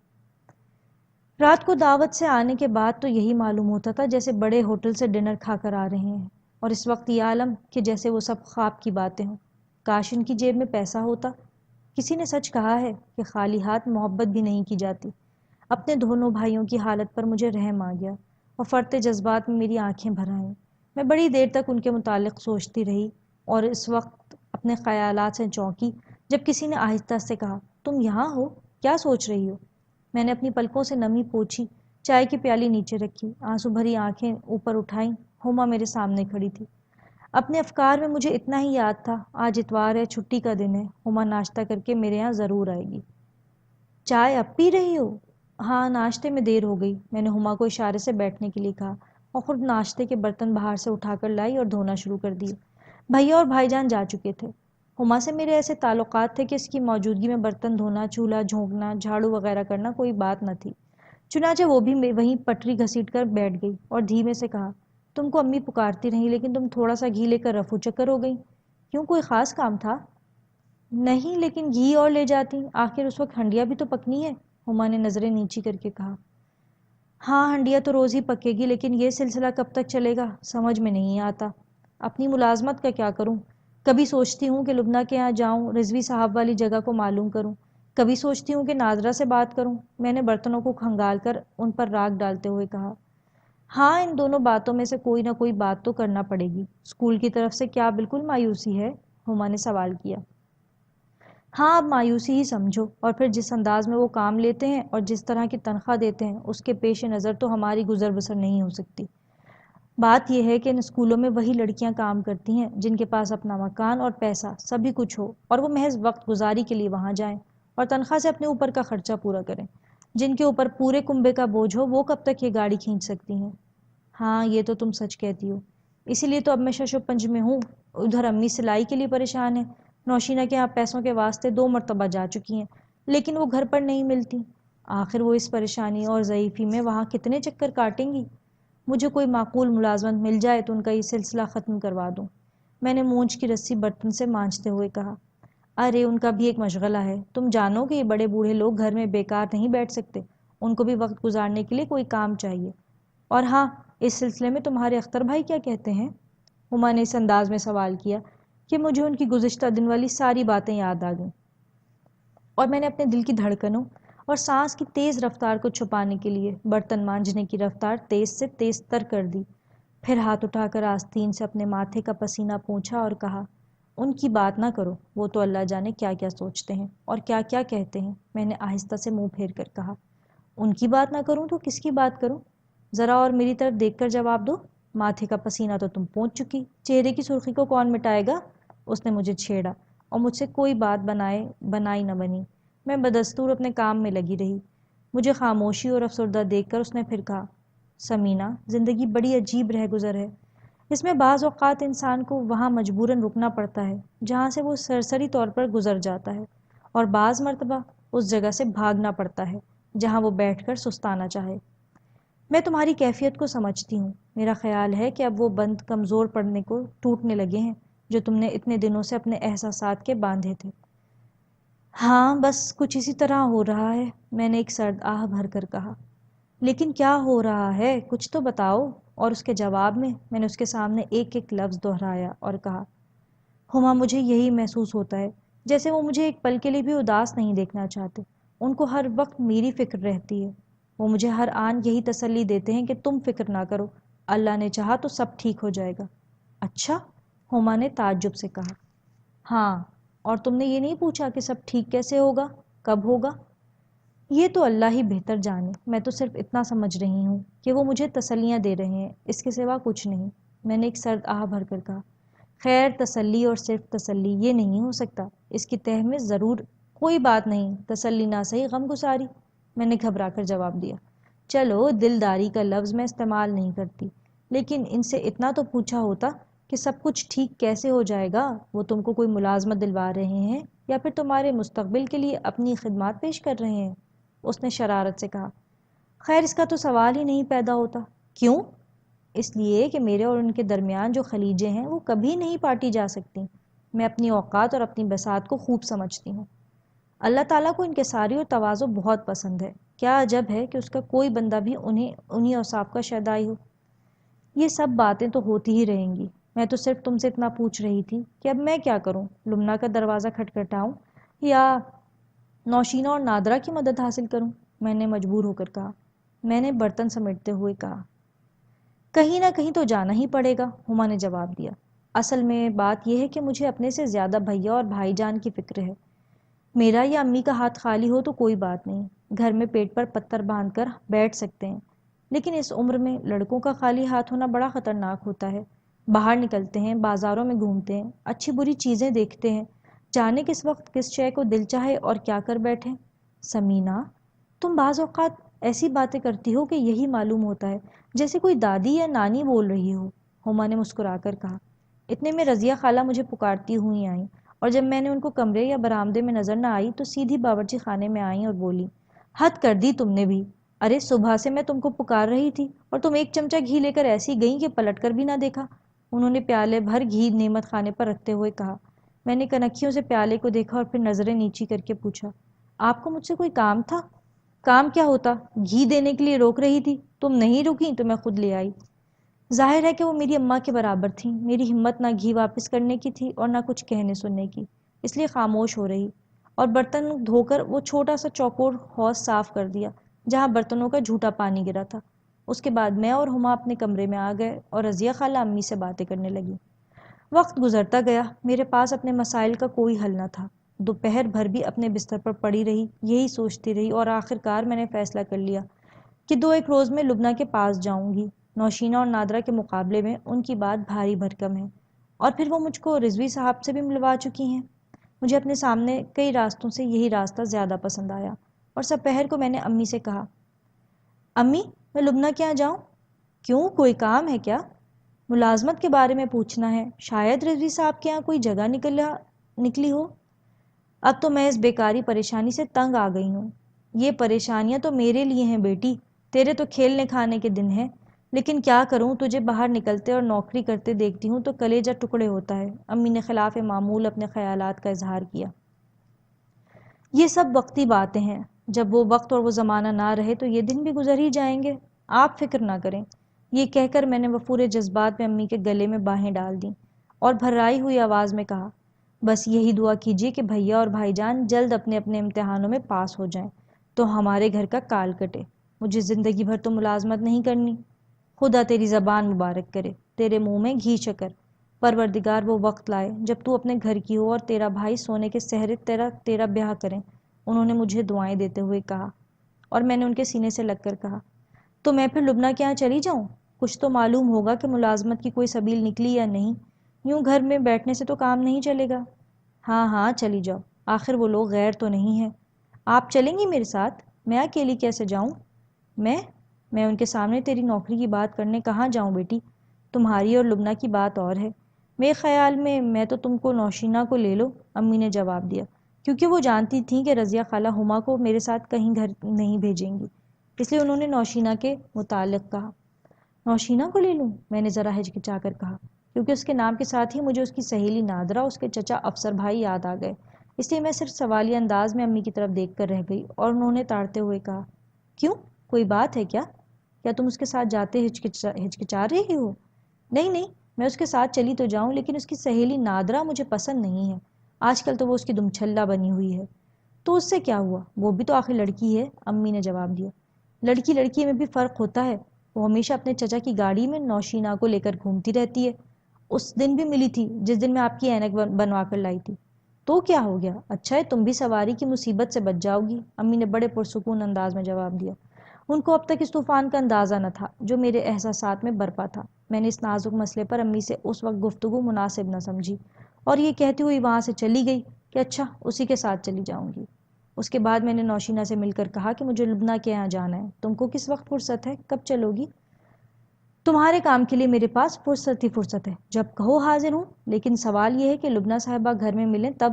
A: رات کو دعوت سے آنے کے بعد تو یہی معلوم ہوتا تھا جیسے بڑے ہوٹل سے ڈنر کھا کر آ رہے ہیں، اور اس وقت یہ عالم کہ جیسے وہ سب خواب کی باتیں ہوں، کاش ان کی جیب میں پیسہ ہوتا۔ کسی نے سچ کہا ہے کہ خالی ہاتھ محبت بھی نہیں کی جاتی۔ اپنے دونوں بھائیوں کی حالت پر مجھے رحم آ گیا اور فرتے جذبات میں میری آنکھیں بھر آئیں۔ میں بڑی دیر تک ان کے متعلق سوچتی رہی اور اس وقت اپنے خیالات سے چونکی جب کسی نے آہستہ سے کہا، تم یہاں ہو؟ کیا سوچ رہی ہو؟ میں نے اپنی پلکوں سے نمی پوچھی، چائے کی پیالی نیچے رکھی، آنسو بھری آنکھیں اوپر اٹھائیں۔ ہما میرے سامنے کھڑی تھی۔ اپنے افکار میں مجھے اتنا ہی یاد تھا، آج اتوار ہے، چھٹی کا دن ہے، ہما ناشتہ کر کے میرے یہاں ضرور آئے گی۔ چائے اب پی رہی ہو؟ ہاں، ناشتے میں دیر ہو گئی، میں نے ہما کو اشارے سے بیٹھنے کے لیے کہا اور خود ناشتے کے برتن باہر سے اٹھا کر لائی اور دھونا شروع کر دیے۔ بھیا اور بھائی جان جا چکے تھے۔ ہما سے میرے ایسے تعلقات تھے کہ اس کی موجودگی میں برتن دھونا، چولہا جھونکنا، جھاڑو وغیرہ کرنا کوئی بات نہ تھی۔ چنانچہ وہ بھی وہیں پٹری گھسیٹ کر بیٹھ گئی اور دھیمے سے کہا، تم کو امی پکارتی رہیں لیکن تم تھوڑا سا گھی لے کر رفو چکر ہو گئی، کیوں کوئی خاص کام تھا؟ نہیں، لیکن گھی اور لے جاتی، آخر اس وقت ہنڈیا بھی تو پکنی ہے، ہما نے نظریں نیچی کر کے کہا۔ ہاں، ہنڈیا تو روز ہی پکے گی، لیکن یہ سلسلہ کب تک چلے گا سمجھ میں نہیں آتا۔ اپنی ملازمت کا کیا کروں؟ کبھی سوچتی ہوں کہ لبنہ کے یہاں جاؤں، رضوی صاحب والی جگہ کو معلوم کروں، کبھی سوچتی ہوں کہ ناظرہ سے بات کروں، میں نے برتنوں کو کھنگال کر ان پر راکھ ڈالتے ہوئے کہا۔ ہاں، ان دونوں باتوں میں سے کوئی نہ کوئی بات تو کرنا پڑے گی۔ اسکول کی طرف سے کیا بالکل مایوسی ہے؟ ہما نے سوال کیا۔ ہاں، اب مایوسی ہی سمجھو، اور پھر جس انداز میں وہ کام لیتے ہیں اور جس طرح کی تنخواہ دیتے ہیں اس کے پیش نظر تو ہماری گزر بسر نہیں ہو سکتی۔ بات یہ ہے کہ ان اسکولوں میں وہی لڑکیاں کام کرتی ہیں جن کے پاس اپنا مکان اور پیسہ سبھی کچھ ہو، اور وہ محض وقت گزاری کے لیے وہاں جائیں اور تنخواہ سے اپنے اوپر کا خرچہ پورا کریں۔ جن کے اوپر پورے کنبے کا بوجھ ہو وہ کب تک یہ گاڑی کھینچ سکتی ہیں؟ ہاں، یہ تو تم سچ کہتی ہو، اسی لیے تو اب میں شش و پنج میں ہوں۔ ادھر امی سلائی کے لیے پریشان ہیں، نوشینہ کے یہاں پیسوں کے واسطے 2 مرتبہ جا چکی ہیں، لیکن وہ گھر پر نہیں ملتی۔ آخر وہ اس پریشانی اور ضعیفی میں وہاں کتنے چکر کاٹیں گی؟ مجھے کوئی معقول ملازمت مل جائے تو ان کا یہ سلسلہ ختم کروا دوں، میں نے مونچھ کی رسی برتن سے مانجھتے ہوئے کہا۔ ارے ان کا بھی ایک مشغلہ ہے، تم جانو کہ یہ بڑے بوڑھے لوگ گھر میں بیکار نہیں بیٹھ سکتے، ان کو بھی وقت گزارنے کے لیے کوئی کام چاہیے۔ اور ہاں، اس سلسلے میں تمہارے اختر بھائی کیا کہتے ہیں؟ ہما نے اس انداز میں سوال کیا کہ مجھے ان کی گزشتہ دن والی ساری باتیں یاد آ گئیں، اور میں نے اپنے دل کی دھڑکنوں اور سانس کی تیز رفتار کو چھپانے کے لیے برتن مانجھنے کی رفتار تیز سے تیز تر کر دی، پھر ہاتھ اٹھا کر آستین سے اپنے ماتھے کا پسینہ پونچھا اور کہا، ان کی بات نہ کرو، وہ تو اللہ جانے کیا کیا سوچتے ہیں اور کیا کیا کہتے ہیں، میں نے آہستہ سے منہ پھیر کر کہا۔ ان کی بات نہ کروں تو کس کی بات کروں؟ ذرا اور میری طرف دیکھ کر جواب دو، ماتھے کا پسینہ تو تم پونچھ چکی، چہرے کی سرخی کو کون مٹائے گا؟ اس نے مجھے چھیڑا اور مجھ سے کوئی بات بنائی نہ بنی۔ میں بدستور اپنے کام میں لگی رہی۔ مجھے خاموشی اور افسردہ دیکھ کر اس نے پھر کہا، سمینہ، زندگی بڑی عجیب رہ گزر ہے۔ اس میں بعض اوقات انسان کو وہاں مجبوراً رکنا پڑتا ہے جہاں سے وہ سرسری طور پر گزر جاتا ہے، اور بعض مرتبہ اس جگہ سے بھاگنا پڑتا ہے جہاں وہ بیٹھ کر سستانا چاہے۔ میں تمہاری کیفیت کو سمجھتی ہوں۔ میرا خیال ہے کہ اب وہ بند کمزور پڑنے کو ٹوٹنے لگے ہیں جو تم نے اتنے دنوں سے اپنے احساسات کے باندھے تھے۔ ہاں، بس کچھ اسی طرح ہو رہا ہے، میں نے ایک سرد آہ بھر کر کہا۔ لیکن کیا ہو رہا ہے، کچھ تو بتاؤ۔ اور اس کے جواب میں نے اس کے سامنے ایک ایک لفظ دہرایا اور کہا، ہما، مجھے یہی محسوس ہوتا ہے جیسے وہ مجھے ایک پل کے لیے بھی اداس نہیں دیکھنا چاہتے۔ ان کو ہر وقت میری فکر رہتی ہے۔ وہ مجھے ہر آن یہی تسلی دیتے ہیں کہ تم فکر نہ کرو، اللہ نے چاہا تو سب ٹھیک ہو جائے گا۔ اچھا، ہما نے تعجب سے کہا۔ ہاں، اور تم نے یہ نہیں پوچھا کہ سب ٹھیک کیسے ہوگا، کب ہوگا؟ یہ تو اللہ ہی بہتر جانے، میں تو صرف اتنا سمجھ رہی ہوں کہ وہ مجھے تسلیاں دے رہے ہیں، اس کے سوا کچھ نہیں، میں نے ایک سرد آہ بھر کر کہا۔ خیر، تسلی اور صرف تسلی یہ نہیں ہو سکتا، اس کی تہ میں ضرور کوئی بات نہیں، تسلی نہ صحیح غم گساری، میں نے گھبرا کر جواب دیا۔ چلو، دلداری کا لفظ میں استعمال نہیں کرتی، لیکن ان سے اتنا تو پوچھا ہوتا کہ سب کچھ ٹھیک کیسے ہو جائے گا۔ وہ تم کو کوئی ملازمت دلوا رہے ہیں یا پھر تمہارے مستقبل کے لیے اپنی خدمات پیش کر رہے ہیں؟ اس نے شرارت سے کہا۔ خیر، اس کا تو سوال ہی نہیں پیدا ہوتا۔ کیوں؟ اس لیے کہ میرے اور ان کے درمیان جو خلیجیں ہیں وہ کبھی نہیں پاٹی جا سکتی۔ میں اپنی اوقات اور اپنی بساط کو خوب سمجھتی ہوں۔ اللہ تعالیٰ کو انکساری اور تواضع بہت پسند ہے۔ کیا عجب ہے کہ اس کا کوئی بندہ بھی انہی اوصاف کا شیدائی ہو۔ یہ سب باتیں تو ہوتی ہی رہیں گی، میں تو صرف تم سے اتنا پوچھ رہی تھی کہ اب میں کیا کروں، لمنا کا دروازہ کھٹکھٹاؤں یا نوشینہ اور نادرہ کی مدد حاصل کروں؟ میں نے مجبور ہو کر کہا۔ میں نے برتن سمیٹتے ہوئے کہا، کہیں نہ کہیں تو جانا ہی پڑے گا، ہما نے جواب دیا۔ اصل میں بات یہ ہے کہ مجھے اپنے سے زیادہ بھیا اور بھائی جان کی فکر ہے۔ میرا یا امی کا ہاتھ خالی ہو تو کوئی بات نہیں، گھر میں پیٹ پر پتھر باندھ کر بیٹھ سکتے ہیں، لیکن اس عمر میں لڑکوں کا خالی ہاتھ ہونا بڑا خطرناک ہوتا ہے۔ باہر نکلتے ہیں، بازاروں میں گھومتے ہیں، اچھی بری چیزیں دیکھتے ہیں، جانے کس وقت کس شے کو دل چاہے اور کیا کر بیٹھیں۔ سمینہ، تم بعض اوقات ایسی باتیں کرتی ہو کہ یہی معلوم ہوتا ہے جیسے کوئی دادی یا نانی بول رہی ہو، ہما نے مسکرا کر کہا۔ اتنے میں رضیہ خالہ مجھے پکارتی ہوئی آئیں، اور جب میں نے ان کو کمرے یا برآمدے میں نظر نہ آئی تو سیدھی باورچی خانے میں آئیں اور بولی، حد کر دی تم نے بھی، ارے صبح سے میں تم کو پکار رہی تھی اور تم ایک چمچہ گھی لے کر ایسی گئیں کہ پلٹ کر بھی نہ دیکھا۔ انہوں نے پیالے بھر گھی نعمت خانے پر رکھتے ہوئے کہا۔ میں نے کنکھیوں سے پیالے کو دیکھا اور پھر نظریں نیچی کر کے پوچھا، آپ کو مجھ سے کوئی کام تھا؟ کام کیا ہوتا، گھی دینے کے لیے روک رہی تھی، تم نہیں رکی تو میں خود لے آئی۔ ظاہر ہے کہ وہ میری اماں کے برابر تھیں، میری ہمت نہ گھی واپس کرنے کی تھی اور نہ کچھ کہنے سننے کی، اس لیے خاموش ہو رہی اور برتن دھو کر وہ چھوٹا سا چوکور حوض صاف کر دیا جہاں برتنوں کا جھوٹا پانی گرا تھا۔ اس کے بعد میں اور ہما اپنے کمرے میں آ گئے اور رضیہ خالہ امی سے باتیں کرنے لگی۔ وقت گزرتا گیا، میرے پاس اپنے مسائل کا کوئی حل نہ تھا۔ دوپہر بھر بھی اپنے بستر پر پڑی رہی، یہی سوچتی رہی اور آخر کار میں نے فیصلہ کر لیا کہ 2-1 روز میں لبنہ کے پاس جاؤں گی۔ نوشینہ اور نادرہ کے مقابلے میں ان کی بات بھاری بھرکم ہے، اور پھر وہ مجھ کو رضوی صاحب سے بھی ملوا چکی ہیں۔ مجھے اپنے سامنے کئی راستوں سے یہی راستہ زیادہ پسند آیا، اور سپہر کو میں نے امی سے کہا، امی، میں لبنہ کے یہاں جاؤں؟ کیوں، کوئی کام ہے کیا؟ ملازمت کے بارے میں پوچھنا ہے، شاید رضوی صاحب کے یہاں کوئی جگہ نکلی ہو۔ اب تو میں اس بیکاری پریشانی سے تنگ آ گئی ہوں۔ یہ پریشانیاں تو میرے لیے ہیں بیٹی، تیرے تو کھیلنے کھانے کے دن ہیں، لیکن کیا کروں، تجھے باہر نکلتے اور نوکری کرتے دیکھتی ہوں تو کلیجہ ٹکڑے ہوتا ہے۔ امی نے خلاف معمول اپنے خیالات کا اظہار کیا۔ یہ سب وقتی باتیں ہیں، جب وہ وقت اور وہ زمانہ نہ رہے تو یہ دن بھی گزر ہی جائیں گے، آپ فکر نہ کریں۔ یہ کہہ کر میں نے وفور جذبات میں امی کے گلے میں باہیں ڈال دیں اور بھررائی ہوئی آواز میں کہا، بس یہی دعا کیجیے کہ بھیا اور بھائی جان جلد اپنے اپنے امتحانوں میں پاس ہو جائیں تو ہمارے گھر کا کال کٹے۔ مجھے زندگی بھر تو ملازمت نہیں کرنی۔ خدا تیری زبان مبارک کرے، تیرے منہ میں گھی شکر۔ پروردگار وہ وقت لائے جب تو اپنے گھر کی ہو اور تیرا بھائی سونے کے سہرے تیرا بیاہ کریں، انہوں نے مجھے دعائیں دیتے ہوئے کہا، اور میں نے ان کے سینے سے لگ کر کہا، تو میں پھر لبنہ کے یہاں چلی جاؤں؟ کچھ تو معلوم ہوگا کہ ملازمت کی کوئی سبیل نکلی یا نہیں، یوں گھر میں بیٹھنے سے تو کام نہیں چلے گا۔ ہاں ہاں، چلی جاؤ، آخر وہ لوگ غیر تو نہیں ہیں۔ آپ چلیں گی میرے ساتھ؟ میں اکیلی کیسے جاؤں؟ میں ان کے سامنے تیری نوکری کی بات کرنے کہاں جاؤں بیٹی؟ تمہاری اور لبنہ کی بات اور ہے، میرے خیال میں تو تم کو نوشینہ کو لے لو، امی نے جواب دیا، کیونکہ وہ جانتی تھیں کہ رضیہ خالہ ہما کو میرے ساتھ کہیں گھر نہیں بھیجیں گی، اس لیے انہوں نے نوشینہ کے متعلق کہا۔ نوشینہ کو لے لوں؟ میں نے ذرا ہچکچا کر کہا، کیونکہ اس کے نام کے ساتھ ہی مجھے اس کی سہیلی نادرہ، اس کے چچا افسر بھائی یاد آ گئے، اس لیے میں صرف سوالیہ انداز میں امی کی طرف دیکھ کر رہ گئی، اور انہوں نے تاڑتے ہوئے کہا، کیوں، کوئی بات ہے کیا تم اس کے ساتھ جاتے ہچکچا رہی ہو؟ نہیں، میں اس کے ساتھ چلی تو جاؤں، لیکن اس کی سہیلی نادرہ مجھے پسند نہیں ہے، آج کل تو وہ اس کی دم چھلا بنی ہوئی ہے۔ تو اس سے کیا ہوا، وہ بھی تو آخر لڑکی ہے، امی نے جواب دیا۔ لڑکی میں بھی فرق ہوتا ہے، وہ ہمیشہ اپنے چچا کی گاڑی میں نوشینہ کو لے کر گھومتی رہتی ہے، اس دن بھی ملی تھی جس دن میں آپ کی اینک بنوا کر لائی تھی۔ تو کیا ہو گیا، اچھا ہے تم بھی سواری کی مصیبت سے بچ جاؤ گی، امی نے بڑے پرسکون انداز میں جواب دیا۔ ان کو اب تک اس طوفان کا اندازہ نہ تھا جو میرے احساسات میں برپا تھا۔ میں نے اس نازک مسئلے پر امی سے اس وقت گفتگو مناسب نہ سمجھی، اور یہ کہتی ہوئی وہاں سے چلی گئی کہ اچھا اسی کے ساتھ چلی جاؤں گی۔ اس کے بعد میں نے نوشینہ سے مل کر کہا کہ مجھے لبنہ کے یہاں جانا ہے، تم کو کس وقت فرصت ہے، کب چلو گی؟ تمہارے کام کے لیے میرے پاس فرصت ہی فرصت ہے، جب کہو حاضر ہوں، لیکن سوال یہ ہے کہ لبنہ صاحبہ گھر میں ملیں تب۔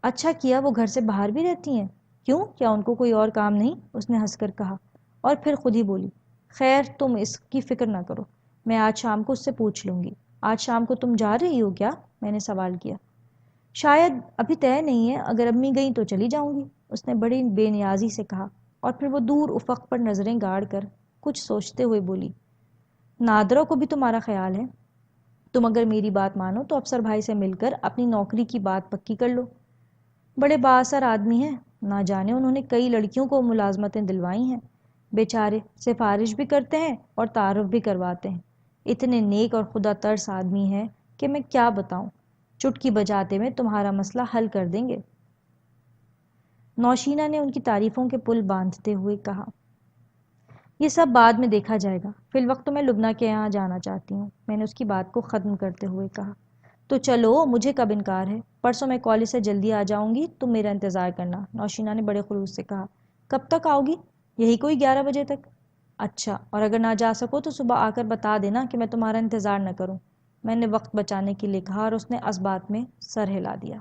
A: اچھا کیا، وہ گھر سے باہر بھی رہتی ہیں؟ کیوں، کیا ان کو کوئی اور کام نہیں؟ اس نے ہنس کر کہا، اور پھر خود ہی بولی، خیر تم اس کی فکر نہ کرو، میں آج شام کو اس سے پوچھ لوں گی۔ آج شام کو تم جا رہی ہو کیا؟ میں نے سوال کیا۔ شاید ابھی طے نہیں ہے، اگر امی گئیں تو چلی جاؤں گی، اس نے بڑی بے نیازی سے کہا، اور پھر وہ دور افق پر نظریں گاڑ کر کچھ سوچتے ہوئے بولی، نادرہ کو بھی تمہارا خیال ہے؟ تم اگر میری بات مانو تو افسر بھائی سے مل کر اپنی نوکری کی بات پکی کر لو، بڑے بااثر آدمی ہیں، نہ جانے انہوں نے کئی لڑکیوں کو ملازمتیں دلوائی ہیں، بیچارے سفارش بھی کرتے ہیں اور تعارف بھی کرواتے ہیں، اتنے نیک اور خدا ترس آدمی ہیں کہ میں کیا بتاؤں، چٹکی بجاتے میں تمہارا مسئلہ حل کر دیں گے۔ نوشینہ نے ان کی تعریفوں کے پل باندھتے ہوئے کہا، یہ سب بعد میں دیکھا جائے گا، فی الوقت تو میں لبنہ کے یہاں جانا چاہتی ہوں، میں نے اس کی بات کو ختم کرتے ہوئے کہا۔ تو چلو، مجھے کب انکار ہے، پرسوں میں کالج سے جلدی آ جاؤں گی، تم میرا انتظار کرنا، نوشینہ نے بڑے خلوص سے کہا۔ کب تک آؤ گی؟ یہی کوئی 11 بجے تک۔ اچھا، اور اگر نہ جا سکو تو صبح آ کر بتا دینا کہ میں تمہارا انتظار نہ کروں، میں نے وقت بچانے کے لیے کہا، اور اس نے اس بات میں سر ہلا دیا۔